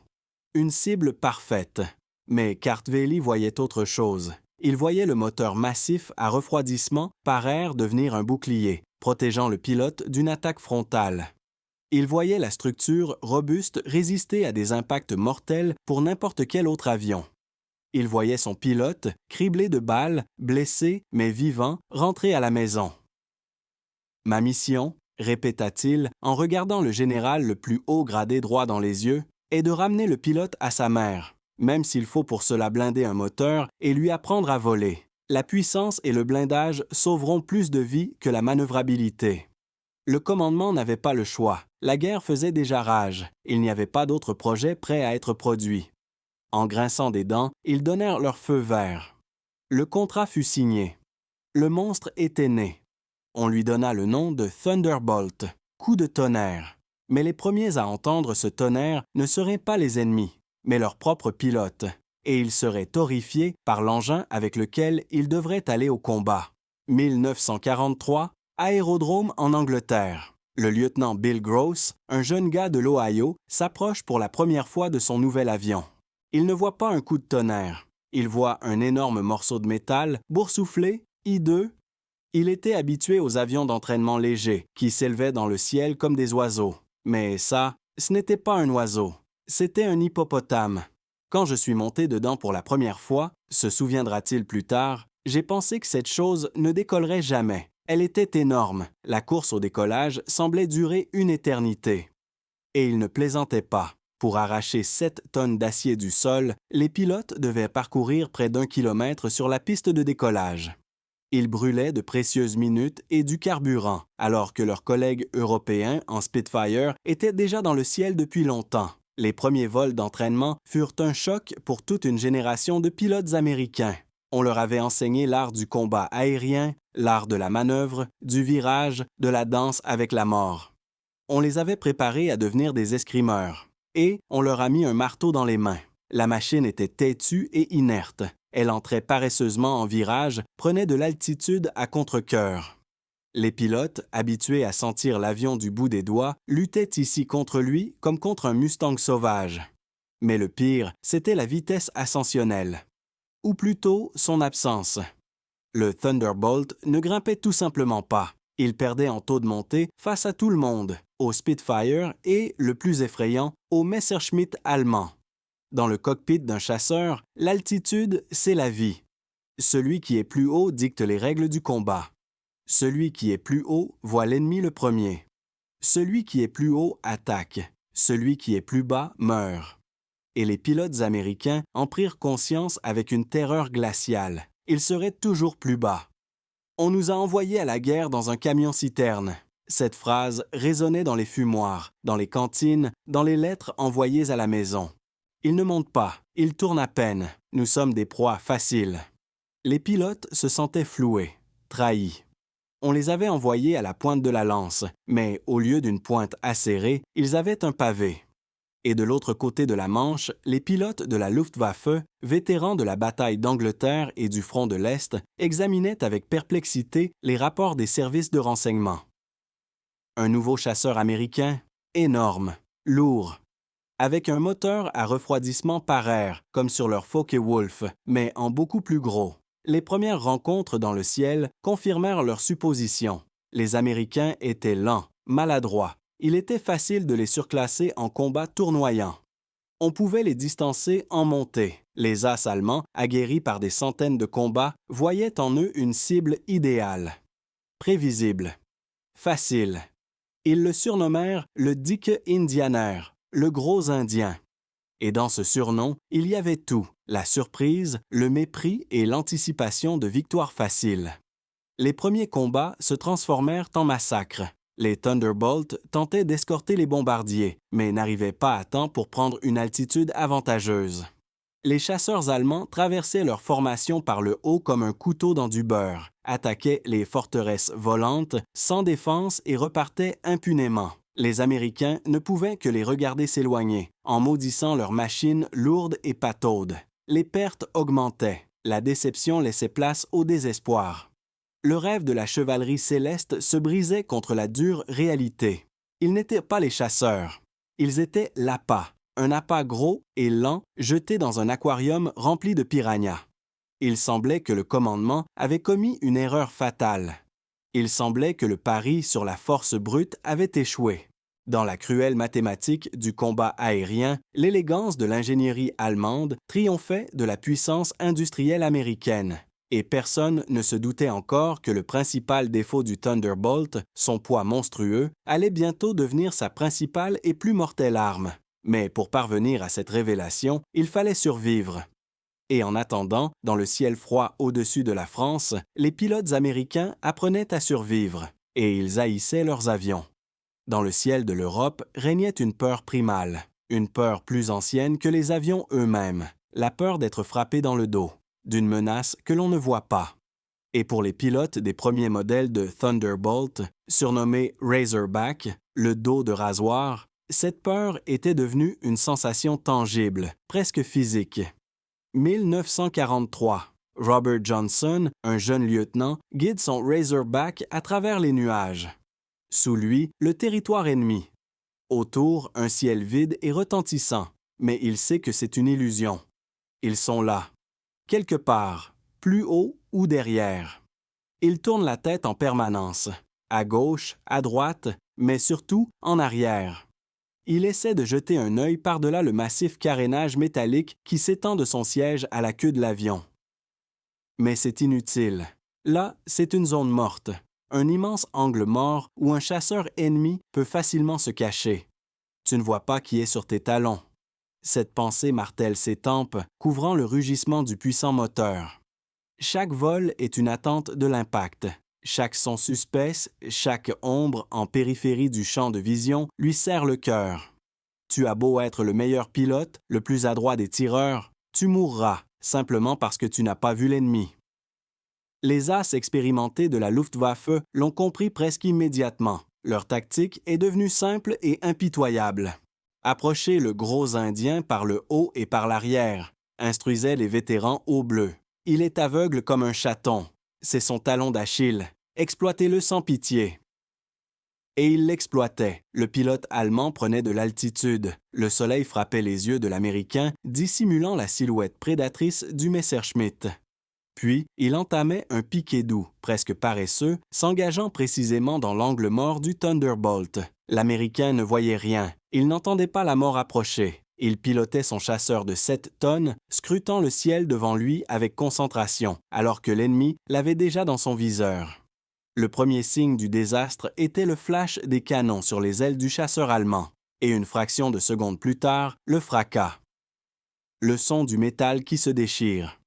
Une cible parfaite. Mais Kartveli voyait autre chose. Il voyait le moteur massif à refroidissement par air devenir un bouclier, protégeant le pilote d'une attaque frontale. Il voyait la structure robuste résister à des impacts mortels pour n'importe quel autre avion. Il voyait son pilote, criblé de balles, blessé mais vivant, rentrer à la maison. « Ma mission, répéta-t-il en regardant le général le plus haut gradé droit dans les yeux, est de ramener le pilote à sa mère, même s'il faut pour cela blinder un moteur et lui apprendre à voler. La puissance et le blindage sauveront plus de vies que la manœuvrabilité. » Le commandement n'avait pas le choix. La guerre faisait déjà rage. Il n'y avait pas d'autre projet prêt à être produit. En grinçant des dents, ils donnèrent leur feu vert. Le contrat fut signé. Le monstre était né. On lui donna le nom de Thunderbolt, coup de tonnerre. Mais les premiers à entendre ce tonnerre ne seraient pas les ennemis, mais leurs propres pilotes, et ils seraient horrifiés par l'engin avec lequel ils devraient aller au combat. 1943, aérodrome en Angleterre. Le lieutenant Bill Gross, un jeune gars de l'Ohio, s'approche pour la première fois de son nouvel avion. Il ne voit pas un coup de tonnerre. Il voit un énorme morceau de métal, boursouflé, hideux. Il était habitué aux avions d'entraînement légers, qui s'élevaient dans le ciel comme des oiseaux. Mais ça, ce n'était pas un oiseau. C'était un hippopotame. Quand je suis monté dedans pour la première fois, se souviendra-t-il plus tard, j'ai pensé que cette chose ne décollerait jamais. Elle était énorme. La course au décollage semblait durer une éternité. Et il ne plaisantait pas. Pour arracher 7 tonnes d'acier du sol, les pilotes devaient parcourir près d'1 kilomètre sur la piste de décollage. Ils brûlaient de précieuses minutes et du carburant, alors que leurs collègues européens en Spitfire étaient déjà dans le ciel depuis longtemps. Les premiers vols d'entraînement furent un choc pour toute une génération de pilotes américains. On leur avait enseigné l'art du combat aérien, l'art de la manœuvre, du virage, de la danse avec la mort. On les avait préparés à devenir des escrimeurs. Et on leur a mis un marteau dans les mains. La machine était têtue et inerte. Elle entrait paresseusement en virage, prenait de l'altitude à contre-cœur. Les pilotes, habitués à sentir l'avion du bout des doigts, luttaient ici contre lui comme contre un Mustang sauvage. Mais le pire, c'était la vitesse ascensionnelle. Ou plutôt, son absence. Le Thunderbolt ne grimpait tout simplement pas. Il perdait en taux de montée face à tout le monde, au Spitfire et, le plus effrayant, au Messerschmitt allemand. Dans le cockpit d'un chasseur, l'altitude, c'est la vie. Celui qui est plus haut dicte les règles du combat. Celui qui est plus haut voit l'ennemi le premier. Celui qui est plus haut attaque. Celui qui est plus bas meurt. Et les pilotes américains en prirent conscience avec une terreur glaciale. Ils seraient toujours plus bas. On nous a envoyés à la guerre dans un camion-citerne. Cette phrase résonnait dans les fumoirs, dans les cantines, dans les lettres envoyées à la maison. Ils ne montent pas, ils tournent à peine. Nous sommes des proies faciles. Les pilotes se sentaient floués, trahis. On les avait envoyés à la pointe de la lance, mais au lieu d'une pointe acérée, ils avaient un pavé. Et de l'autre côté de la Manche, les pilotes de la Luftwaffe, vétérans de la bataille d'Angleterre et du front de l'Est, examinaient avec perplexité les rapports des services de renseignement. Un nouveau chasseur américain, énorme, lourd, avec un moteur à refroidissement par air, comme sur leur Focke-Wulf, mais en beaucoup plus gros. Les premières rencontres dans le ciel confirmèrent leur supposition. Les Américains étaient lents, maladroits. Il était facile de les surclasser en combat tournoyant. On pouvait les distancer en montée. Les As allemands, aguerris par des centaines de combats, voyaient en eux une cible idéale. Prévisible. Facile. Ils le surnommèrent le Dicke Indianer, le gros Indien. Et dans ce surnom, il y avait tout, la surprise, le mépris et l'anticipation de victoires faciles. Les premiers combats se transformèrent en massacres. Les Thunderbolts tentaient d'escorter les bombardiers, mais n'arrivaient pas à temps pour prendre une altitude avantageuse. Les chasseurs allemands traversaient leur formation par le haut comme un couteau dans du beurre, attaquaient les forteresses volantes sans défense et repartaient impunément. Les Américains ne pouvaient que les regarder s'éloigner, en maudissant leurs machines lourdes et pataudes. Les pertes augmentaient, la déception laissait place au désespoir. Le rêve de la chevalerie céleste se brisait contre la dure réalité. Ils n'étaient pas les chasseurs, ils étaient l'appât, un appât gros et lent jeté dans un aquarium rempli de piranhas. Il semblait que le commandement avait commis une erreur fatale. Il semblait que le pari sur la force brute avait échoué. Dans la cruelle mathématique du combat aérien, l'élégance de l'ingénierie allemande triomphait de la puissance industrielle américaine. Et personne ne se doutait encore que le principal défaut du Thunderbolt, son poids monstrueux, allait bientôt devenir sa principale et plus mortelle arme. Mais pour parvenir à cette révélation, il fallait survivre. Et en attendant, dans le ciel froid au-dessus de la France, les pilotes américains apprenaient à survivre, et ils haïssaient leurs avions. Dans le ciel de l'Europe régnait une peur primale, une peur plus ancienne que les avions eux-mêmes, la peur d'être frappé dans le dos, d'une menace que l'on ne voit pas. Et pour les pilotes des premiers modèles de Thunderbolt, surnommés Razorback, le dos de rasoir, cette peur était devenue une sensation tangible, presque physique. 1943. Robert Johnson, un jeune lieutenant, guide son Razorback à travers les nuages. Sous lui, le territoire ennemi. Autour, un ciel vide et retentissant, mais il sait que c'est une illusion. Ils sont là, quelque part, plus haut ou derrière. Il tourne la tête en permanence, à gauche, à droite, mais surtout en arrière. Il essaie de jeter un œil par-delà le massif carénage métallique qui s'étend de son siège à la queue de l'avion. Mais c'est inutile. Là, c'est une zone morte, un immense angle mort où un chasseur ennemi peut facilement se cacher. Tu ne vois pas qui est sur tes talons. Cette pensée martèle ses tempes, couvrant le rugissement du puissant moteur. Chaque vol est une attente de l'impact. Chaque son suspect, chaque ombre en périphérie du champ de vision lui serre le cœur. Tu as beau être le meilleur pilote, le plus adroit des tireurs, tu mourras, simplement parce que tu n'as pas vu l'ennemi. Les as expérimentés de la Luftwaffe l'ont compris presque immédiatement. Leur tactique est devenue simple et impitoyable. Approcher le gros Indien par le haut et par l'arrière, instruisaient les vétérans au bleu. Il est aveugle comme un chaton. C'est son talon d'Achille. Exploitez-le sans pitié. Et il l'exploitait. Le pilote allemand prenait de l'altitude. Le soleil frappait les yeux de l'Américain, dissimulant la silhouette prédatrice du Messerschmitt. Puis, il entamait un piqué doux, presque paresseux, s'engageant précisément dans l'angle mort du Thunderbolt. L'Américain ne voyait rien. Il n'entendait pas la mort approcher. Il pilotait son chasseur de 7 tonnes, scrutant le ciel devant lui avec concentration, alors que l'ennemi l'avait déjà dans son viseur. Le premier signe du désastre était le flash des canons sur les ailes du chasseur allemand, et une fraction de seconde plus tard, le fracas. Le son du métal qui se déchire.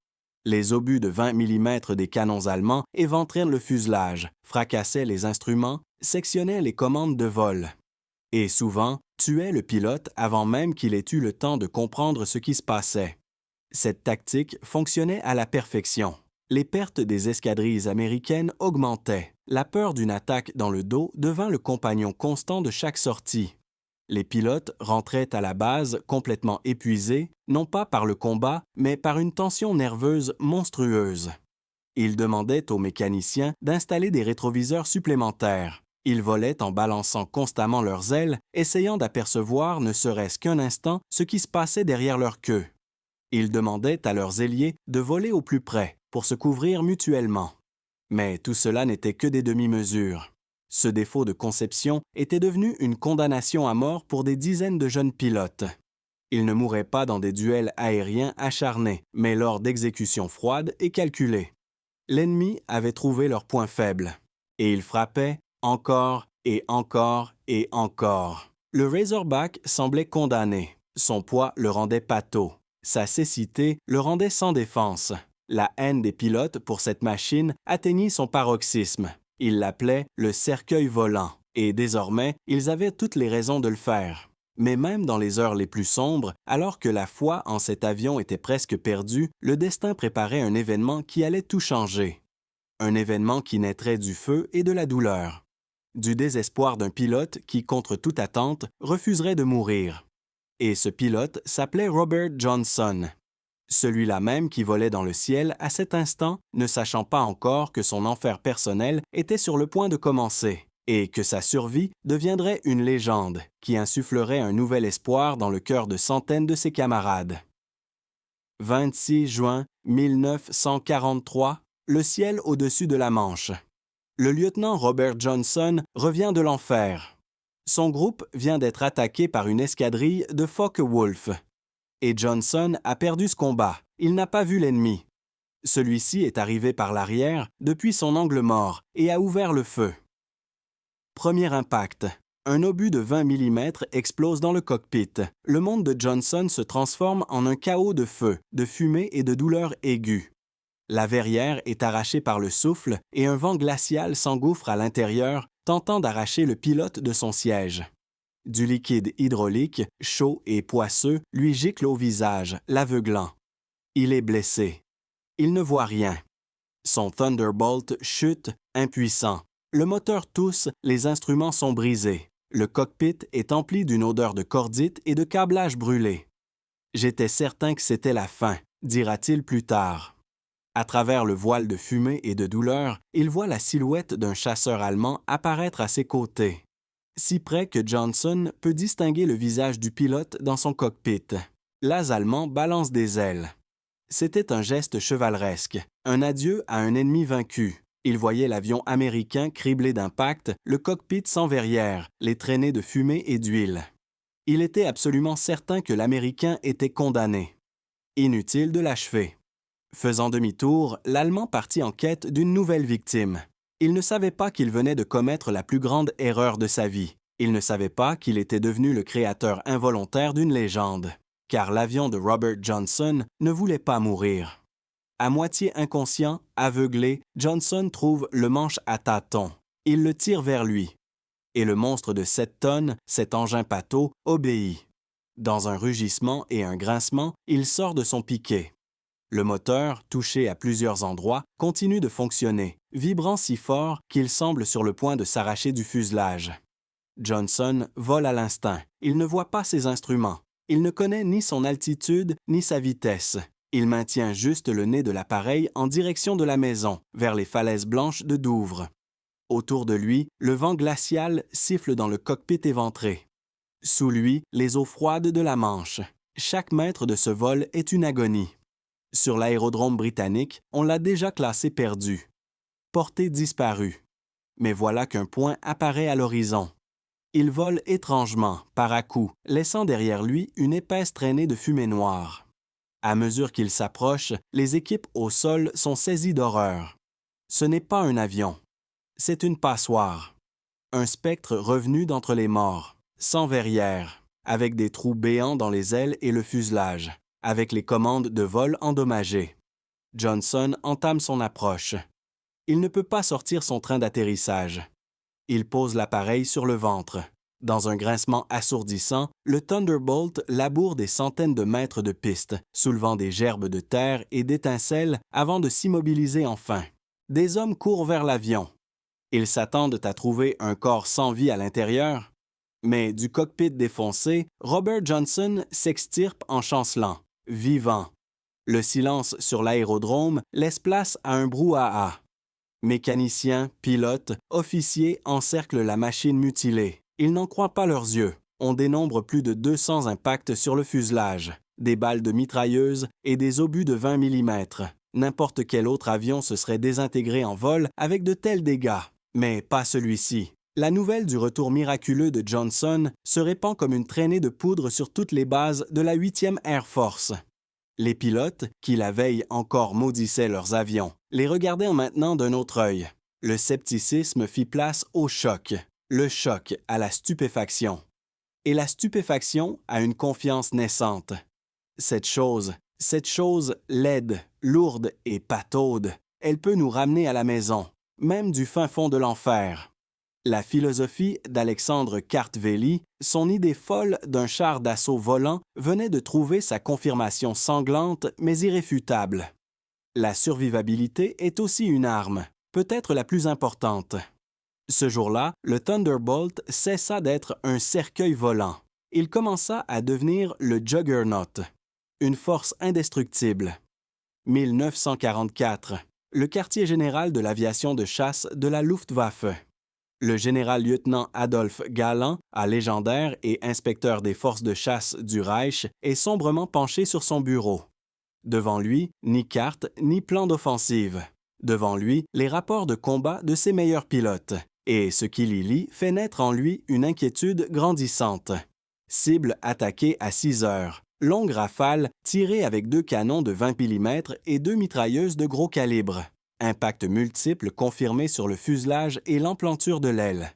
Les obus de 20 mm des canons allemands éventraient le fuselage, fracassaient les instruments, sectionnaient les commandes de vol. Et souvent, tuaient le pilote avant même qu'il ait eu le temps de comprendre ce qui se passait. Cette tactique fonctionnait à la perfection. Les pertes des escadrilles américaines augmentaient. La peur d'une attaque dans le dos devint le compagnon constant de chaque sortie. Les pilotes rentraient à la base complètement épuisés, non pas par le combat, mais par une tension nerveuse monstrueuse. Ils demandaient aux mécaniciens d'installer des rétroviseurs supplémentaires. Ils volaient en balançant constamment leurs ailes, essayant d'apercevoir ne serait-ce qu'un instant ce qui se passait derrière leur queue. Ils demandaient à leurs ailiers de voler au plus près pour se couvrir mutuellement. Mais tout cela n'était que des demi-mesures. Ce défaut de conception était devenu une condamnation à mort pour des dizaines de jeunes pilotes. Ils ne mouraient pas dans des duels aériens acharnés, mais lors d'exécutions froides et calculées. L'ennemi avait trouvé leur point faible, et il frappait encore et encore et encore. Le Razorback semblait condamné. Son poids le rendait pâteau. Sa cécité le rendait sans défense. La haine des pilotes pour cette machine atteignit son paroxysme. Ils l'appelaient le cercueil volant, et désormais, ils avaient toutes les raisons de le faire. Mais même dans les heures les plus sombres, alors que la foi en cet avion était presque perdue, le destin préparait un événement qui allait tout changer. Un événement qui naîtrait du feu et de la douleur. Du désespoir d'un pilote qui, contre toute attente, refuserait de mourir. Et ce pilote s'appelait Robert Johnson. Celui-là même qui volait dans le ciel à cet instant, ne sachant pas encore que son enfer personnel était sur le point de commencer, et que sa survie deviendrait une légende qui insufflerait un nouvel espoir dans le cœur de centaines de ses camarades. 26 juin 1943, le ciel au-dessus de la Manche. Le lieutenant Robert Johnson revient de l'enfer. Son groupe vient d'être attaqué par une escadrille de Focke-Wulf. Et Johnson a perdu ce combat. Il n'a pas vu l'ennemi. Celui-ci est arrivé par l'arrière, depuis son angle mort, et a ouvert le feu. Premier impact. Un obus de 20 mm explose dans le cockpit. Le monde de Johnson se transforme en un chaos de feu, de fumée et de douleur aiguë. La verrière est arrachée par le souffle et un vent glacial s'engouffre à l'intérieur, tentant d'arracher le pilote de son siège. Du liquide hydraulique, chaud et poisseux, lui gicle au visage, l'aveuglant. Il est blessé. Il ne voit rien. Son Thunderbolt chute, impuissant. Le moteur tousse, les instruments sont brisés. Le cockpit est empli d'une odeur de cordite et de câblage brûlé. « J'étais certain que c'était la fin », dira-t-il plus tard. À travers le voile de fumée et de douleur, il voit la silhouette d'un chasseur allemand apparaître à ses côtés. Si près que Johnson peut distinguer le visage du pilote dans son cockpit. L'as allemand balance des ailes. C'était un geste chevaleresque, un adieu à un ennemi vaincu. Il voyait l'avion américain criblé d'impacts, le cockpit sans verrière, les traînées de fumée et d'huile. Il était absolument certain que l'Américain était condamné. Inutile de l'achever. Faisant demi-tour, l'Allemand partit en quête d'une nouvelle victime. Il ne savait pas qu'il venait de commettre la plus grande erreur de sa vie. Il ne savait pas qu'il était devenu le créateur involontaire d'une légende. Car l'avion de Robert Johnson ne voulait pas mourir. À moitié inconscient, aveuglé, Johnson trouve le manche à tâtons. Il le tire vers lui. Et le monstre de 7 tonnes, cet engin pâteau, obéit. Dans un rugissement et un grincement, il sort de son piquet. Le moteur, touché à plusieurs endroits, continue de fonctionner, vibrant si fort qu'il semble sur le point de s'arracher du fuselage. Johnson vole à l'instinct. Il ne voit pas ses instruments. Il ne connaît ni son altitude ni sa vitesse. Il maintient juste le nez de l'appareil en direction de la maison, vers les falaises blanches de Douvres. Autour de lui, le vent glacial siffle dans le cockpit éventré. Sous lui, les eaux froides de la Manche. Chaque mètre de ce vol est une agonie. Sur l'aérodrome britannique, on l'a déjà classé perdu. Portée disparue. Mais voilà qu'un point apparaît à l'horizon. Il vole étrangement, par à-coups, laissant derrière lui une épaisse traînée de fumée noire. À mesure qu'il s'approche, les équipes au sol sont saisies d'horreur. Ce n'est pas un avion. C'est une passoire. Un spectre revenu d'entre les morts, sans verrière, avec des trous béants dans les ailes et le fuselage, avec les commandes de vol endommagées. Johnson entame son approche. Il ne peut pas sortir son train d'atterrissage. Il pose l'appareil sur le ventre. Dans un grincement assourdissant, le Thunderbolt laboure des centaines de mètres de piste, soulevant des gerbes de terre et d'étincelles avant de s'immobiliser enfin. Des hommes courent vers l'avion. Ils s'attendent à trouver un corps sans vie à l'intérieur. Mais du cockpit défoncé, Robert Johnson s'extirpe en chancelant, vivant. Le silence sur l'aérodrome laisse place à un brouhaha. Mécaniciens, pilotes, officiers encerclent la machine mutilée. Ils n'en croient pas leurs yeux. On dénombre plus de 200 impacts sur le fuselage, des balles de mitrailleuse et des obus de 20 mm. N'importe quel autre avion se serait désintégré en vol avec de tels dégâts. Mais pas celui-ci. La nouvelle du retour miraculeux de Johnson se répand comme une traînée de poudre sur toutes les bases de la 8e Air Force. Les pilotes, qui la veille encore maudissaient leurs avions, les regardaient maintenant d'un autre œil. Le scepticisme fit place au choc, le choc à la stupéfaction, et la stupéfaction à une confiance naissante. Cette chose laide, lourde et pataude, elle peut nous ramener à la maison, même du fin fond de l'enfer. La philosophie d'Alexandre Kartveli, son idée folle d'un char d'assaut volant, venait de trouver sa confirmation sanglante mais irréfutable. La survivabilité est aussi une arme, peut-être la plus importante. Ce jour-là, le Thunderbolt cessa d'être un cercueil volant. Il commença à devenir le Juggernaut, une force indestructible. 1944, le quartier général de l'aviation de chasse de la Luftwaffe. Le général-lieutenant Adolf Galland, à légendaire et inspecteur des forces de chasse du Reich, est sombrement penché sur son bureau. Devant lui, ni carte, ni plan d'offensive. Devant lui, les rapports de combat de ses meilleurs pilotes. Et ce qu'il y lit fait naître en lui une inquiétude grandissante. Cible attaquée à 6 heures. Longue rafale tirée avec 2 canons de 20 mm et 2 mitrailleuses de gros calibre. Impacts multiples confirmés sur le fuselage et l'emplanture de l'aile.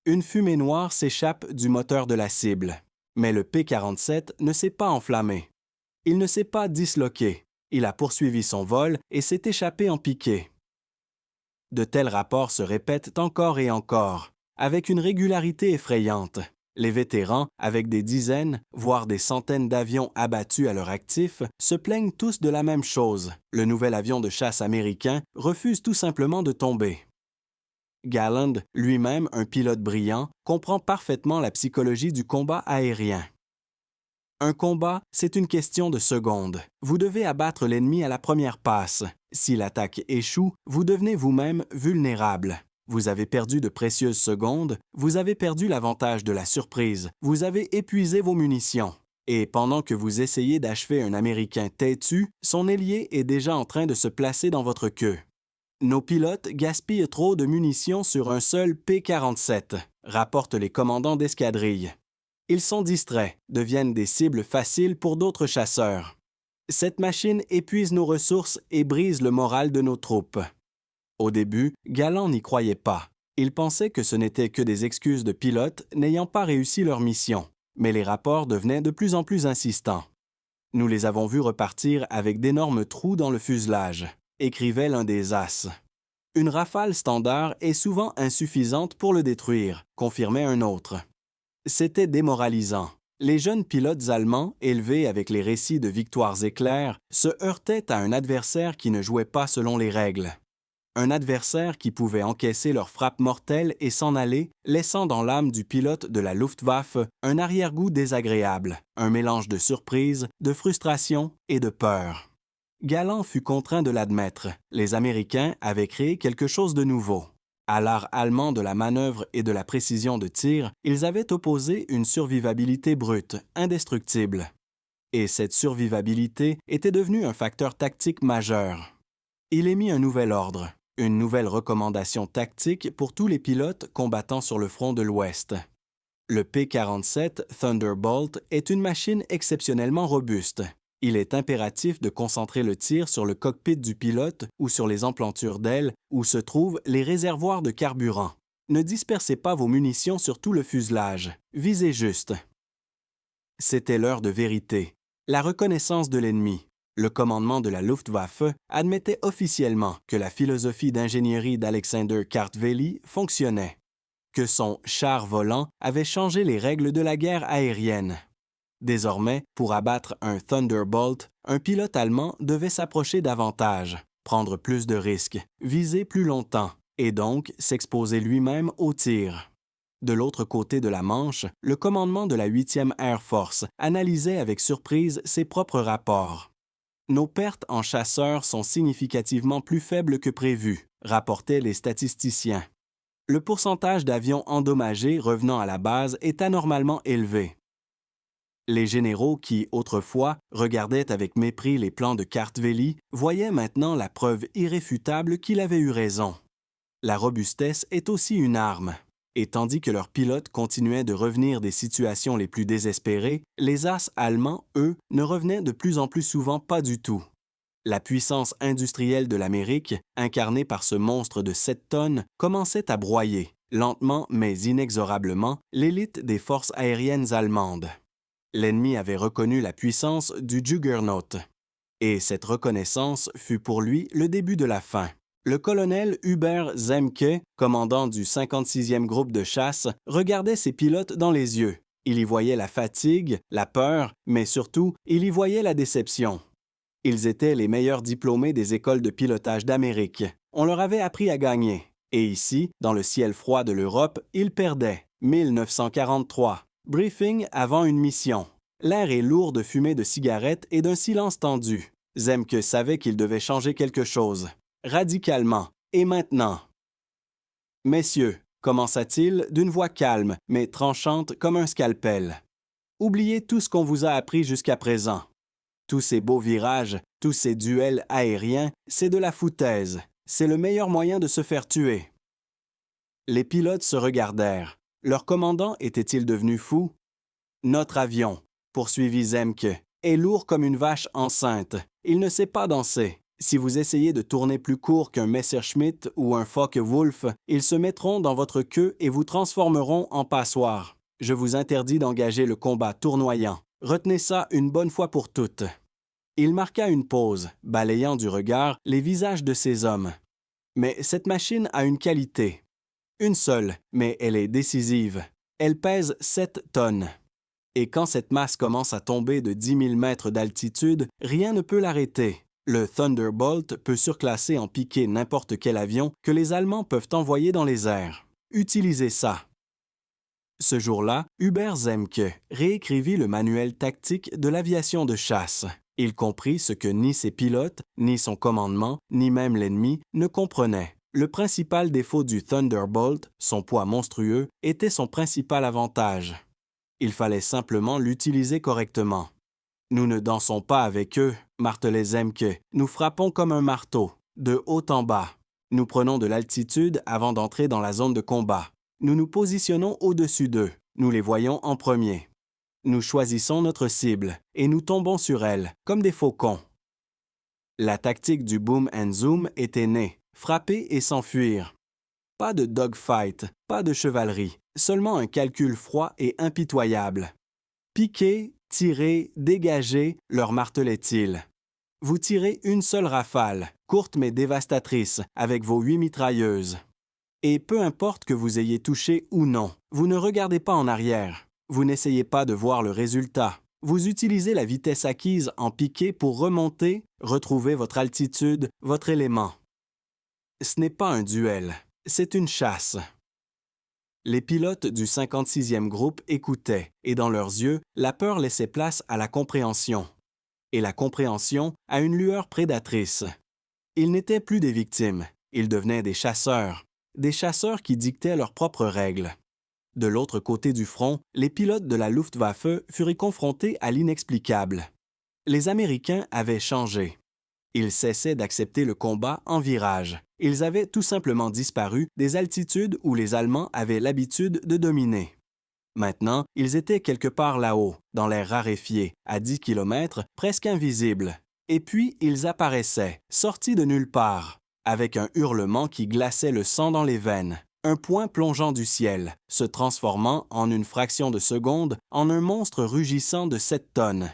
Une fumée noire s'échappe du moteur de la cible. Mais le P-47 ne s'est pas enflammé. Il ne s'est pas disloqué. Il a poursuivi son vol et s'est échappé en piqué. De tels rapports se répètent encore et encore, avec une régularité effrayante. Les vétérans, avec des dizaines, voire des centaines d'avions abattus à leur actif, se plaignent tous de la même chose. Le nouvel avion de chasse américain refuse tout simplement de tomber. Galland, lui-même un pilote brillant, comprend parfaitement la psychologie du combat aérien. Un combat, c'est une question de secondes. Vous devez abattre l'ennemi à la première passe. Si l'attaque échoue, vous devenez vous-même vulnérable. Vous avez perdu de précieuses secondes, vous avez perdu l'avantage de la surprise, vous avez épuisé vos munitions. Et pendant que vous essayez d'achever un Américain têtu, son ailier est déjà en train de se placer dans votre queue. Nos pilotes gaspillent trop de munitions sur un seul P-47, rapportent les commandants d'escadrille. Ils sont distraits, deviennent des cibles faciles pour d'autres chasseurs. Cette machine épuise nos ressources et brise le moral de nos troupes. Au début, Galland n'y croyait pas. Il pensait que ce n'étaient que des excuses de pilotes n'ayant pas réussi leur mission, mais les rapports devenaient de plus en plus insistants. Nous les avons vus repartir avec d'énormes trous dans le fuselage, écrivait l'un des as. Une rafale standard est souvent insuffisante pour le détruire, confirmait un autre. C'était démoralisant. Les jeunes pilotes allemands, élevés avec les récits de victoires éclairs, se heurtaient à un adversaire qui ne jouait pas selon les règles. Un adversaire qui pouvait encaisser leur frappe mortelle et s'en aller, laissant dans l'âme du pilote de la Luftwaffe un arrière-goût désagréable, un mélange de surprise, de frustration et de peur. Galland fut contraint de l'admettre. Les Américains avaient créé quelque chose de nouveau. À l'art allemand de la manœuvre et de la précision de tir, ils avaient opposé une survivabilité brute, indestructible. Et cette survivabilité était devenue un facteur tactique majeur. Il émit un nouvel ordre, une nouvelle recommandation tactique pour tous les pilotes combattant sur le front de l'Ouest. Le P-47 Thunderbolt est une machine exceptionnellement robuste. Il est impératif de concentrer le tir sur le cockpit du pilote ou sur les emplantures d'ailes où se trouvent les réservoirs de carburant. Ne dispersez pas vos munitions sur tout le fuselage. Visez juste. C'était l'heure de vérité. La reconnaissance de l'ennemi. Le commandement de la Luftwaffe admettait officiellement que la philosophie d'ingénierie d'Alexander Kartveli fonctionnait, que son char volant avait changé les règles de la guerre aérienne. Désormais, pour abattre un Thunderbolt, un pilote allemand devait s'approcher davantage, prendre plus de risques, viser plus longtemps, et donc s'exposer lui-même au tir. De l'autre côté de la Manche, le commandement de la 8e Air Force analysait avec surprise ses propres rapports. Nos pertes en chasseurs sont significativement plus faibles que prévu, rapportaient les statisticiens. Le pourcentage d'avions endommagés revenant à la base est anormalement élevé. Les généraux qui, autrefois, regardaient avec mépris les plans de Kartveli voyaient maintenant la preuve irréfutable qu'il avait eu raison. La robustesse est aussi une arme. Et tandis que leurs pilotes continuaient de revenir des situations les plus désespérées, les as allemands, eux, ne revenaient de plus en plus souvent pas du tout. La puissance industrielle de l'Amérique, incarnée par ce monstre de 7 tonnes, commençait à broyer, lentement mais inexorablement, l'élite des forces aériennes allemandes. L'ennemi avait reconnu la puissance du Juggernaut. Et cette reconnaissance fut pour lui le début de la fin. Le colonel Hubert Zemke, commandant du 56e groupe de chasse, regardait ses pilotes dans les yeux. Il y voyait la fatigue, la peur, mais surtout, il y voyait la déception. Ils étaient les meilleurs diplômés des écoles de pilotage d'Amérique. On leur avait appris à gagner. Et ici, dans le ciel froid de l'Europe, ils perdaient. 1943. Briefing avant une mission. L'air est lourd de fumée de cigarettes et d'un silence tendu. Zemke savait qu'il devait changer quelque chose. Radicalement. Et maintenant? Messieurs, commença-t-il d'une voix calme, mais tranchante comme un scalpel. Oubliez tout ce qu'on vous a appris jusqu'à présent. Tous ces beaux virages, tous ces duels aériens, c'est de la foutaise. C'est le meilleur moyen de se faire tuer. Les pilotes se regardèrent. Leur commandant était-il devenu fou? Notre avion, poursuivit Zemke, est lourd comme une vache enceinte. Il ne sait pas danser. Si vous essayez de tourner plus court qu'un Messerschmitt ou un Focke-Wulf, ils se mettront dans votre queue et vous transformeront en passoire. Je vous interdis d'engager le combat tournoyant. Retenez ça une bonne fois pour toutes. Il marqua une pause, balayant du regard les visages de ces hommes. Mais cette machine a une qualité. Une seule, mais elle est décisive. Elle pèse 7 tonnes. Et quand cette masse commence à tomber de 10 000 mètres d'altitude, rien ne peut l'arrêter. Le Thunderbolt peut surclasser en piqué n'importe quel avion que les Allemands peuvent envoyer dans les airs. Utilisez ça. Ce jour-là, Hubert Zemke réécrivit le manuel tactique de l'aviation de chasse. Il comprit ce que ni ses pilotes, ni son commandement, ni même l'ennemi ne comprenaient. Le principal défaut du Thunderbolt, son poids monstrueux, était son principal avantage. Il fallait simplement l'utiliser correctement. Nous ne dansons pas avec eux, martelait Zemke. Nous frappons comme un marteau, de haut en bas. Nous prenons de l'altitude avant d'entrer dans la zone de combat. Nous nous positionnons au-dessus d'eux. Nous les voyons en premier. Nous choisissons notre cible et nous tombons sur elle, comme des faucons. La tactique du boom and zoom était née. Frapper et s'enfuir. Pas de dogfight, pas de chevalerie, seulement un calcul froid et impitoyable. Piquer, tirer, dégager, leur martelait-il. Vous tirez une seule rafale, courte mais dévastatrice, avec vos 8 mitrailleuses. Et peu importe que vous ayez touché ou non, vous ne regardez pas en arrière. Vous n'essayez pas de voir le résultat. Vous utilisez la vitesse acquise en piqué pour remonter, retrouver votre altitude, votre élément. Ce n'est pas un duel, c'est une chasse. Les pilotes du 56e groupe écoutaient, et dans leurs yeux, la peur laissait place à la compréhension. Et la compréhension à une lueur prédatrice. Ils n'étaient plus des victimes, ils devenaient des chasseurs qui dictaient leurs propres règles. De l'autre côté du front, les pilotes de la Luftwaffe furent confrontés à l'inexplicable. Les Américains avaient changé. Ils cessaient d'accepter le combat en virage. Ils avaient tout simplement disparu des altitudes où les Allemands avaient l'habitude de dominer. Maintenant, ils étaient quelque part là-haut, dans l'air raréfié, à 10 kilomètres, presque invisibles. Et puis, ils apparaissaient, sortis de nulle part, avec un hurlement qui glaçait le sang dans les veines. Un point plongeant du ciel, se transformant en une fraction de seconde en un monstre rugissant de 7 tonnes.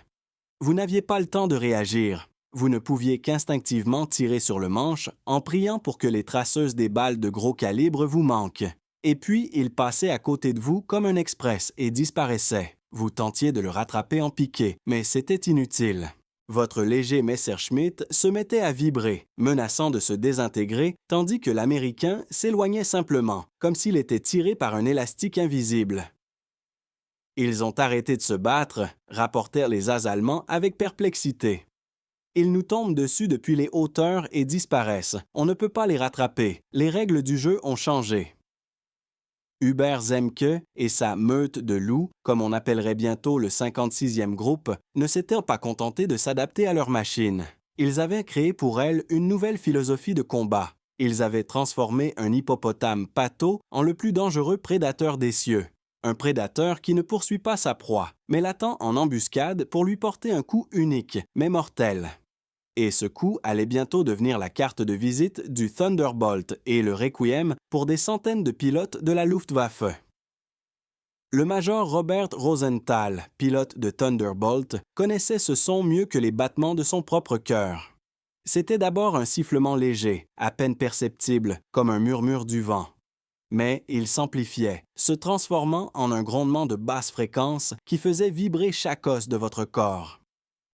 Vous n'aviez pas le temps de réagir. Vous ne pouviez qu'instinctivement tirer sur le manche en priant pour que les traceuses des balles de gros calibre vous manquent. Et puis, il passait à côté de vous comme un express et disparaissait. Vous tentiez de le rattraper en piqué, mais c'était inutile. Votre léger Messerschmitt se mettait à vibrer, menaçant de se désintégrer, tandis que l'Américain s'éloignait simplement, comme s'il était tiré par un élastique invisible. Ils ont arrêté de se battre, rapportèrent les as allemands avec perplexité. Ils nous tombent dessus depuis les hauteurs et disparaissent. On ne peut pas les rattraper. Les règles du jeu ont changé. Hubert Zemke et sa meute de loups, comme on appellerait bientôt le 56e groupe, ne s'étaient pas contentés de s'adapter à leur machine. Ils avaient créé pour elle une nouvelle philosophie de combat. Ils avaient transformé un hippopotame pâteau en le plus dangereux prédateur des cieux. Un prédateur qui ne poursuit pas sa proie, mais l'attend en embuscade pour lui porter un coup unique, mais mortel. Et ce coup allait bientôt devenir la carte de visite du Thunderbolt et le requiem pour des centaines de pilotes de la Luftwaffe. Le major Robert Rosenthal, pilote de Thunderbolt, connaissait ce son mieux que les battements de son propre cœur. C'était d'abord un sifflement léger, à peine perceptible, comme un murmure du vent. Mais il s'amplifiait, se transformant en un grondement de basse fréquence qui faisait vibrer chaque os de votre corps.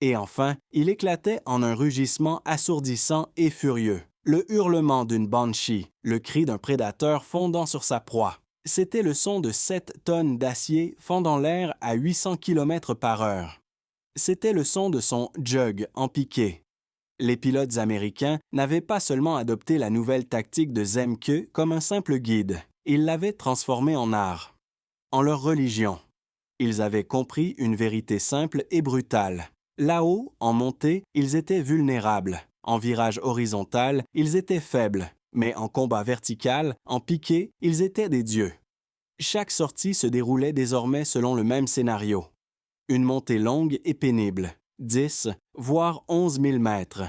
Et enfin, il éclatait en un rugissement assourdissant et furieux. Le hurlement d'une banshee, le cri d'un prédateur fondant sur sa proie. C'était le son de 7 tonnes d'acier fendant l'air à 800 km par heure. C'était le son de son jug en piqué. Les pilotes américains n'avaient pas seulement adopté la nouvelle tactique de Zemke comme un simple guide. Ils l'avaient transformé en art, en leur religion. Ils avaient compris une vérité simple et brutale. Là-haut, en montée, ils étaient vulnérables. En virage horizontal, ils étaient faibles. Mais en combat vertical, en piqué, ils étaient des dieux. Chaque sortie se déroulait désormais selon le même scénario. Une montée longue et pénible, 10, voire 11 000 mètres.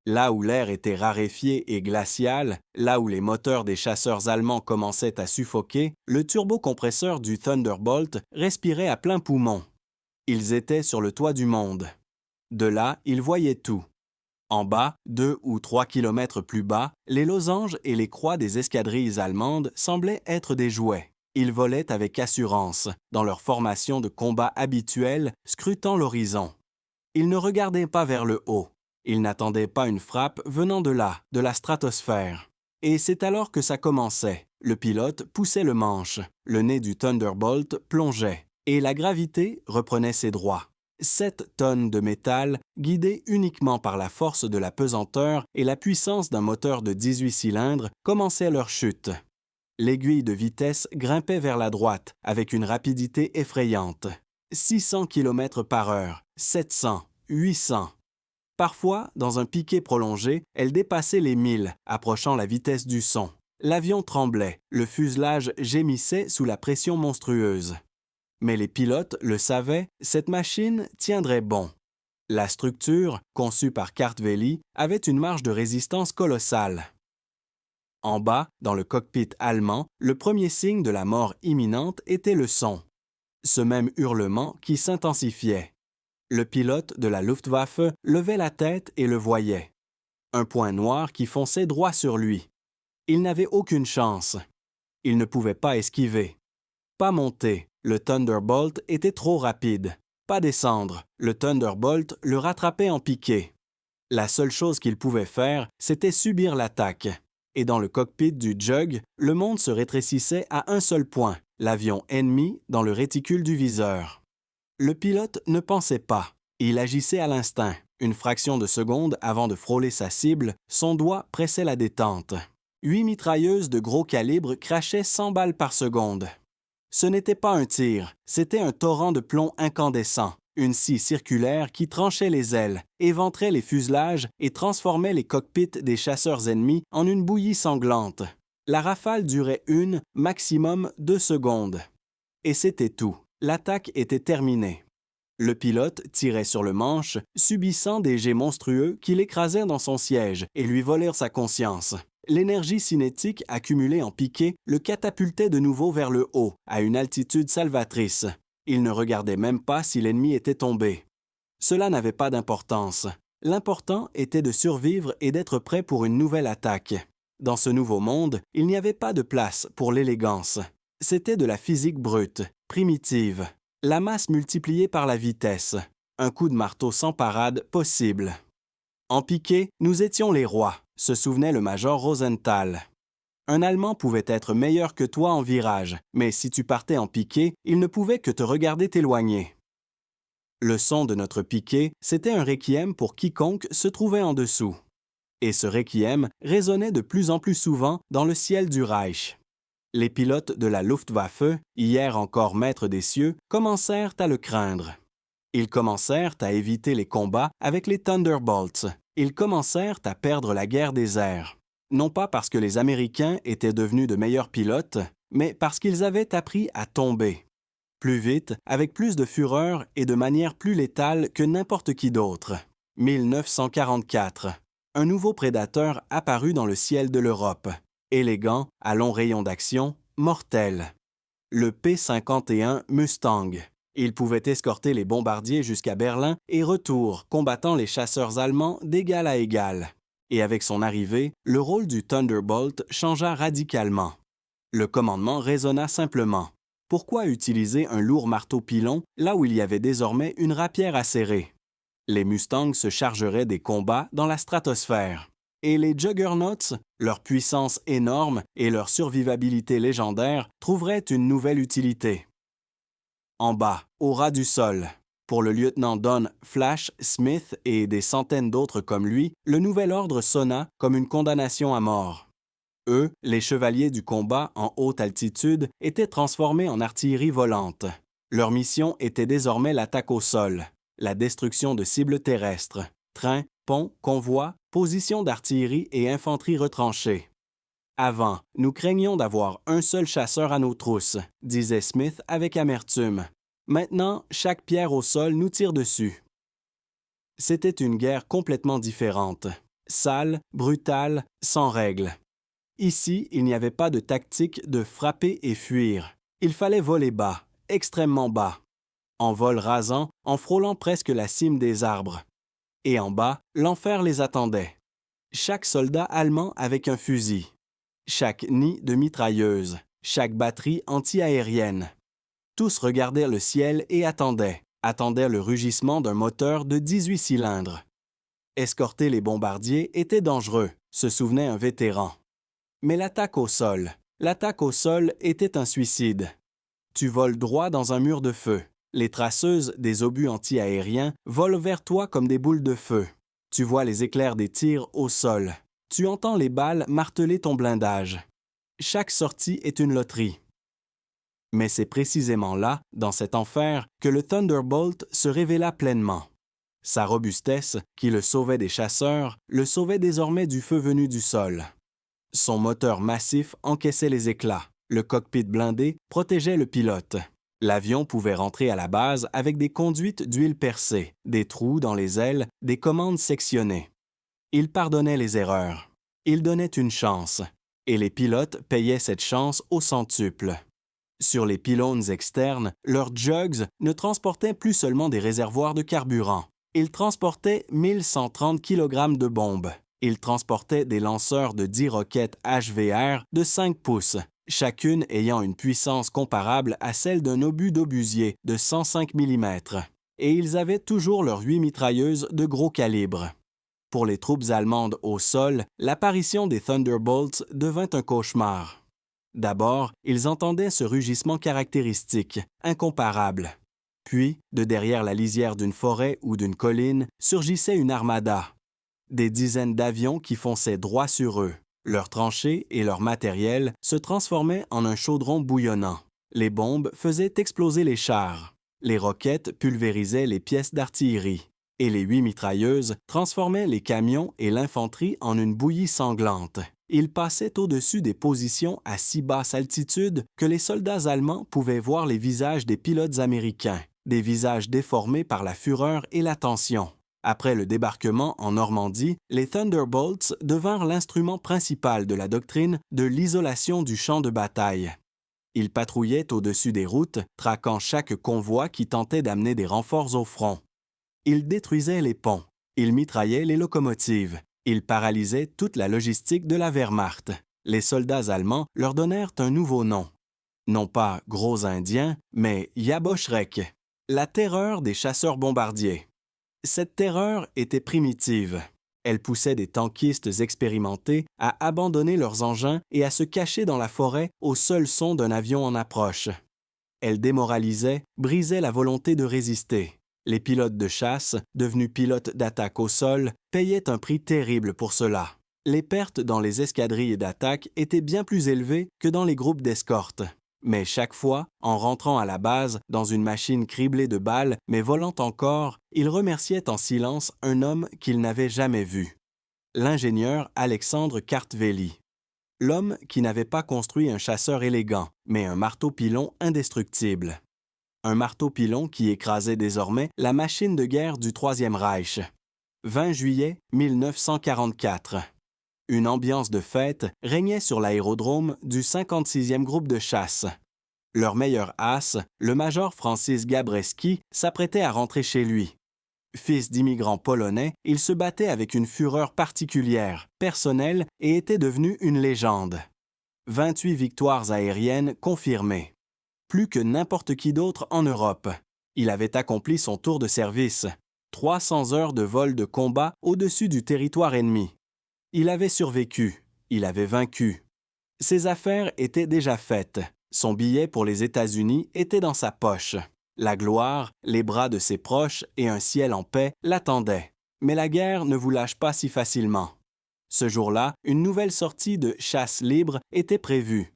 Là où l'air était raréfié et glacial, là où les moteurs des chasseurs allemands commençaient à suffoquer, le turbocompresseur du Thunderbolt respirait à plein poumon. Ils étaient sur le toit du monde. De là, ils voyaient tout. En bas, 2 ou 3 kilomètres plus bas, les losanges et les croix des escadrilles allemandes semblaient être des jouets. Ils volaient avec assurance, dans leur formation de combat habituelle, scrutant l'horizon. Ils ne regardaient pas vers le haut. Ils n'attendaient pas une frappe venant de là, de la stratosphère. Et c'est alors que ça commençait. Le pilote poussait le manche, le nez du Thunderbolt plongeait, et la gravité reprenait ses droits. 7 tonnes de métal, guidées uniquement par la force de la pesanteur et la puissance d'un moteur de 18 cylindres, commençaient leur chute. L'aiguille de vitesse grimpait vers la droite avec une rapidité effrayante. 600 km par heure, 700, 800. Parfois, dans un piqué prolongé, elle dépassait les 1000, approchant la vitesse du son. L'avion tremblait, le fuselage gémissait sous la pression monstrueuse. Mais les pilotes le savaient, cette machine tiendrait bon. La structure, conçue par Kartveli, avait une marge de résistance colossale. En bas, dans le cockpit allemand, le premier signe de la mort imminente était le son. Ce même hurlement qui s'intensifiait. Le pilote de la Luftwaffe levait la tête et le voyait. Un point noir qui fonçait droit sur lui. Il n'avait aucune chance. Il ne pouvait pas esquiver. Pas monter, le Thunderbolt était trop rapide. Pas descendre, le Thunderbolt le rattrapait en piqué. La seule chose qu'il pouvait faire, c'était subir l'attaque. Et dans le cockpit du Jug, le monde se rétrécissait à un seul point, l'avion ennemi dans le réticule du viseur. Le pilote ne pensait pas. Il agissait à l'instinct. Une fraction de seconde avant de frôler sa cible, son doigt pressait la détente. 8 mitrailleuses de gros calibre crachaient 100 balles par seconde. Ce n'était pas un tir, c'était un torrent de plomb incandescent, une scie circulaire qui tranchait les ailes, éventrait les fuselages et transformait les cockpits des chasseurs ennemis en une bouillie sanglante. La rafale durait maximum 2 secondes. Et c'était tout. l'attaque était terminée. Le pilote tirait sur le manche, subissant des jets monstrueux qui l'écrasèrent dans son siège et lui volèrent sa conscience. L'énergie cinétique accumulée en piqué le catapultait de nouveau vers le haut, à une altitude salvatrice. Il ne regardait même pas si l'ennemi était tombé. Cela n'avait pas d'importance. L'important était de survivre et d'être prêt pour une nouvelle attaque. Dans ce nouveau monde, il n'y avait pas de place pour l'élégance. C'était de la physique brute, primitive. La masse multipliée par la vitesse. Un coup de marteau sans parade possible. En piqué, nous étions les rois, se souvenait le major Rosenthal. Un Allemand pouvait être meilleur que toi en virage, mais si tu partais en piqué, il ne pouvait que te regarder t'éloigner. Le son de notre piqué, c'était un requiem pour quiconque se trouvait en dessous. Et ce requiem résonnait de plus en plus souvent dans le ciel du Reich. Les pilotes de la Luftwaffe, hier encore maîtres des cieux, commencèrent à le craindre. Ils commencèrent à éviter les combats avec les Thunderbolts. Ils commencèrent à perdre la guerre des airs. Non pas parce que les Américains étaient devenus de meilleurs pilotes, mais parce qu'ils avaient appris à tomber. Plus vite, avec plus de fureur et de manière plus létale que n'importe qui d'autre. 1944. Un nouveau prédateur apparut dans le ciel de l'Europe. Élégant, à long rayon d'action, mortel. Le P-51 Mustang. Il pouvait escorter les bombardiers jusqu'à Berlin et retour, combattant les chasseurs allemands d'égal à égal. Et avec son arrivée, le rôle du Thunderbolt changea radicalement. Le commandement raisonna simplement. Pourquoi utiliser un lourd marteau-pilon là où il y avait désormais une rapière acérée? Les Mustangs se chargeraient des combats dans la stratosphère. Et les Juggernauts, leur puissance énorme et leur survivabilité légendaire, trouveraient une nouvelle utilité. En bas, au ras du sol, pour le lieutenant Don Flash Smith et des centaines d'autres comme lui, le nouvel ordre sonna comme une condamnation à mort. Eux, les chevaliers du combat en haute altitude, étaient transformés en artillerie volante. Leur mission était désormais l'attaque au sol, la destruction de cibles terrestres, trains, ponts, convois, positions d'artillerie et infanterie retranchées. Avant, nous craignions d'avoir un seul chasseur à nos trousses, disait Smith avec amertume. Maintenant, chaque pierre au sol nous tire dessus. C'était une guerre complètement différente, sale, brutale, sans règles. Ici, il n'y avait pas de tactique de frapper et fuir. Il fallait voler bas, extrêmement bas. En vol rasant, en frôlant presque la cime des arbres. Et en bas, l'enfer les attendait. Chaque soldat allemand avec un fusil. Chaque nid de mitrailleuse. Chaque batterie anti-aérienne. Tous regardaient le ciel et attendaient le rugissement d'un moteur de 18 cylindres. Escorter les bombardiers était dangereux, se souvenait un vétéran. Mais l'attaque au sol était un suicide. Tu voles droit dans un mur de feu. Les traceuses des obus anti-aériens volent vers toi comme des boules de feu. Tu vois les éclairs des tirs au sol. Tu entends les balles marteler ton blindage. Chaque sortie est une loterie. Mais c'est précisément là, dans cet enfer, que le Thunderbolt se révéla pleinement. Sa robustesse, qui le sauvait des chasseurs, le sauvait désormais du feu venu du sol. Son moteur massif encaissait les éclats. Le cockpit blindé protégeait le pilote. L'avion pouvait rentrer à la base avec des conduites d'huile percées, des trous dans les ailes, des commandes sectionnées. Il pardonnait les erreurs. Il donnait une chance. Et les pilotes payaient cette chance au centuple. Sur les pylônes externes, leurs jugs ne transportaient plus seulement des réservoirs de carburant. Ils transportaient 1130 kg de bombes. Ils transportaient des lanceurs de 10 roquettes HVR de 5 pouces, chacune ayant une puissance comparable à celle d'un obus d'obusier de 105 mm. Et ils avaient toujours leurs 8 mitrailleuses de gros calibre. Pour les troupes allemandes au sol, l'apparition des Thunderbolts devint un cauchemar. D'abord, ils entendaient ce rugissement caractéristique, incomparable. Puis, de derrière la lisière d'une forêt ou d'une colline, surgissait une armada. Des dizaines d'avions qui fonçaient droit sur eux. Leurs tranchées et leur matériel se transformaient en un chaudron bouillonnant. Les bombes faisaient exploser les chars. Les roquettes pulvérisaient les pièces d'artillerie. Et les 8 mitrailleuses transformaient les camions et l'infanterie en une bouillie sanglante. Il passait au-dessus des positions à si basse altitude que les soldats allemands pouvaient voir les visages des pilotes américains, des visages déformés par la fureur et la tension. Après le débarquement en Normandie, les Thunderbolts devinrent l'instrument principal de la doctrine de l'isolation du champ de bataille. Ils patrouillaient au-dessus des routes, traquant chaque convoi qui tentait d'amener des renforts au front. Ils détruisaient les ponts, ils mitraillaient les locomotives, ils paralysaient toute la logistique de la Wehrmacht. Les soldats allemands leur donnèrent un nouveau nom. Non pas « gros Indiens », mais « Jaboschreck », la terreur des chasseurs-bombardiers. Cette terreur était primitive. Elle poussait des tankistes expérimentés à abandonner leurs engins et à se cacher dans la forêt au seul son d'un avion en approche. Elle démoralisait, brisait la volonté de résister. Les pilotes de chasse, devenus pilotes d'attaque au sol, payaient un prix terrible pour cela. Les pertes dans les escadrilles d'attaque étaient bien plus élevées que dans les groupes d'escorte. Mais chaque fois, en rentrant à la base, dans une machine criblée de balles, mais volant encore, ils remerciaient en silence un homme qu'ils n'avaient jamais vu. L'ingénieur Alexandre Kartveli. L'homme qui n'avait pas construit un chasseur élégant, mais un marteau-pilon indestructible. Un marteau-pilon qui écrasait désormais la machine de guerre du Troisième Reich. 20 juillet 1944. Une ambiance de fête régnait sur l'aérodrome du 56e groupe de chasse. Leur meilleur as, le major Francis Gabreski, s'apprêtait à rentrer chez lui. Fils d'immigrants polonais, il se battait avec une fureur particulière, personnelle, et était devenu une légende. 28 victoires aériennes confirmées. Plus que n'importe qui d'autre en Europe. Il avait accompli son tour de service. 300 heures de vol de combat au-dessus du territoire ennemi. Il avait survécu, il avait vaincu. Ses affaires étaient déjà faites. Son billet pour les États-Unis était dans sa poche. La gloire, les bras de ses proches et un ciel en paix l'attendaient. Mais la guerre ne vous lâche pas si facilement. Ce jour-là, une nouvelle sortie de chasse libre était prévue.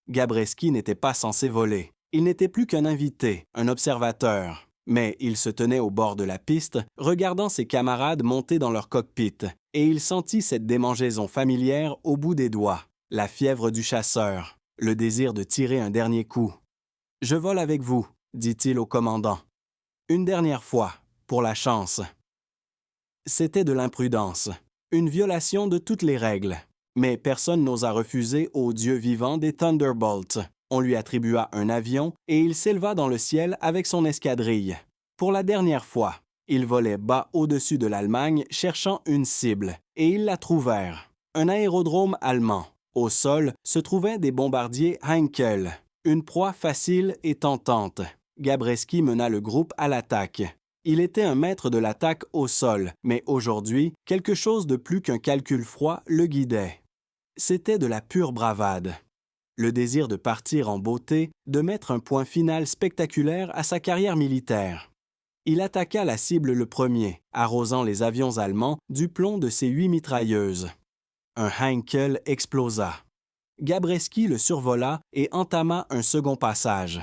Gabreski n'était pas censé voler. Il n'était plus qu'un invité, un observateur. Mais il se tenait au bord de la piste, regardant ses camarades monter dans leur cockpit, et il sentit cette démangeaison familière au bout des doigts, la fièvre du chasseur, le désir de tirer un dernier coup. « Je vole avec vous », dit-il au commandant. « Une dernière fois, pour la chance. » C'était de l'imprudence, une violation de toutes les règles. Mais personne n'osa refuser au Dieu vivant des Thunderbolts. On lui attribua un avion et il s'éleva dans le ciel avec son escadrille. Pour la dernière fois, ils volaient bas au-dessus de l'Allemagne cherchant une cible, et ils la trouvèrent. Un aérodrome allemand. Au sol se trouvaient des bombardiers Heinkel, une proie facile et tentante. Gabreski mena le groupe à l'attaque. Il était un maître de l'attaque au sol, mais aujourd'hui, quelque chose de plus qu'un calcul froid le guidait. C'était de la pure bravade. Le désir de partir en beauté, de mettre un point final spectaculaire à sa carrière militaire. Il attaqua la cible le premier, arrosant les avions allemands du plomb de ses 8 mitrailleuses. Un Heinkel explosa. Gabreski le survola et entama un second passage.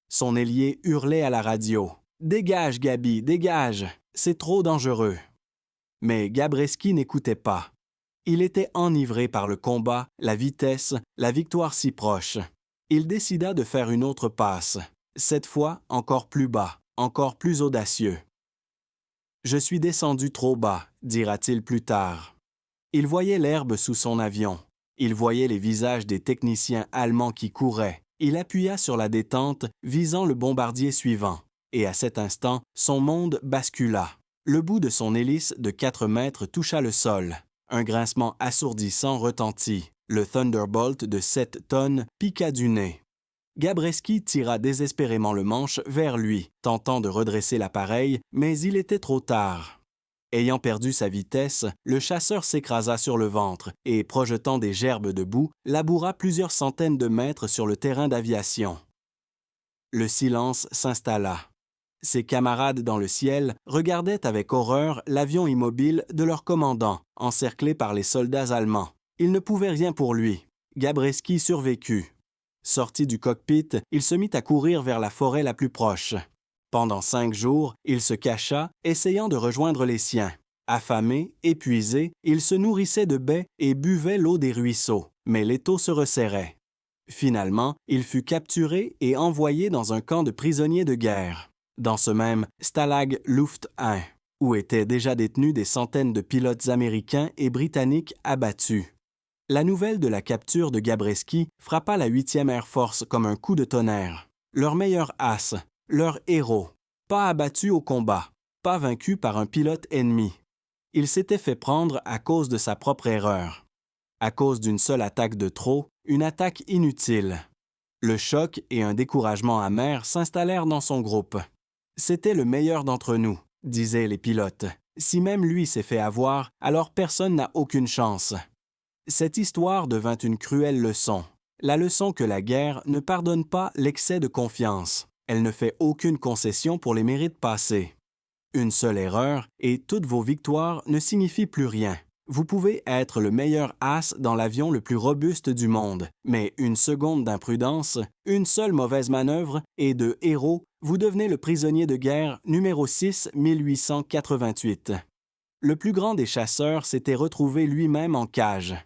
Son ailier hurlait à la radio. « Dégage, Gabi, dégage! C'est trop dangereux! » Mais Gabreski n'écoutait pas. Il était enivré par le combat, la vitesse, la victoire si proche. Il décida de faire une autre passe, cette fois encore plus bas, encore plus audacieux. « Je suis descendu trop bas », dira-t-il plus tard. Il voyait l'herbe sous son avion. Il voyait les visages des techniciens allemands qui couraient. Il appuya sur la détente, visant le bombardier suivant. Et à cet instant, son monde bascula. Le bout de son hélice de 4 mètres toucha le sol. Un grincement assourdissant retentit. Le Thunderbolt de 7 tonnes piqua du nez. Gabreski tira désespérément le manche vers lui, tentant de redresser l'appareil, mais il était trop tard. Ayant perdu sa vitesse, le chasseur s'écrasa sur le ventre et, projetant des gerbes de boue, laboura plusieurs centaines de mètres sur le terrain d'aviation. Le silence s'installa. Ses camarades dans le ciel regardaient avec horreur l'avion immobile de leur commandant, encerclé par les soldats allemands. Ils ne pouvaient rien pour lui. Gabreski survécut. Sorti du cockpit, il se mit à courir vers la forêt la plus proche. Pendant 5 jours, il se cacha, essayant de rejoindre les siens. Affamé, épuisé, il se nourrissait de baies et buvait l'eau des ruisseaux, mais l'étau se resserrait. Finalement, il fut capturé et envoyé dans un camp de prisonniers de guerre, dans ce même Stalag Luft 1, où étaient déjà détenus des centaines de pilotes américains et britanniques abattus. La nouvelle de la capture de Gabreski frappa la 8e Air Force comme un coup de tonnerre. Leur meilleur as, leur héros, pas abattu au combat, pas vaincu par un pilote ennemi. Il s'était fait prendre à cause de sa propre erreur. À cause d'une seule attaque de trop, une attaque inutile. Le choc et un découragement amer s'installèrent dans son groupe. « C'était le meilleur d'entre nous », disaient les pilotes. « Si même lui s'est fait avoir, alors personne n'a aucune chance. » Cette histoire devint une cruelle leçon. La leçon que la guerre ne pardonne pas l'excès de confiance. Elle ne fait aucune concession pour les mérites passés. Une seule erreur et toutes vos victoires ne signifient plus rien. Vous pouvez être le meilleur as dans l'avion le plus robuste du monde, mais une seconde d'imprudence, une seule mauvaise manœuvre et de héros, vous devenez le prisonnier de guerre numéro 6 1888. Le plus grand des chasseurs s'était retrouvé lui-même en cage.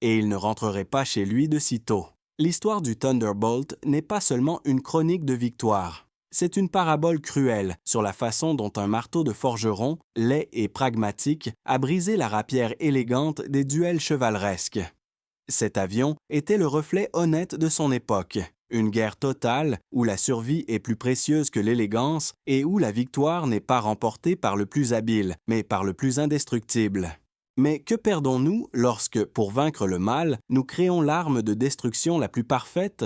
Et il ne rentrerait pas chez lui de sitôt. L'histoire du Thunderbolt n'est pas seulement une chronique de victoire. C'est une parabole cruelle sur la façon dont un marteau de forgeron, laid et pragmatique, a brisé la rapière élégante des duels chevaleresques. Cet avion était le reflet honnête de son époque. Une guerre totale où la survie est plus précieuse que l'élégance et où la victoire n'est pas remportée par le plus habile, mais par le plus indestructible. Mais que perdons-nous lorsque, pour vaincre le mal, nous créons l'arme de destruction la plus parfaite?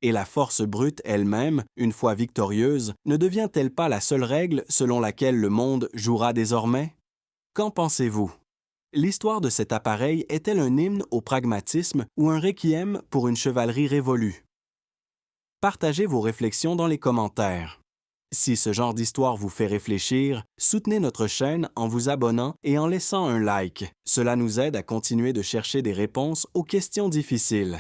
Et la force brute elle-même, une fois victorieuse, ne devient-elle pas la seule règle selon laquelle le monde jouera désormais? Qu'en pensez-vous? L'histoire de cet appareil est-elle un hymne au pragmatisme ou un requiem pour une chevalerie révolue? Partagez vos réflexions dans les commentaires. Si ce genre d'histoire vous fait réfléchir, soutenez notre chaîne en vous abonnant et en laissant un like. Cela nous aide à continuer de chercher des réponses aux questions difficiles.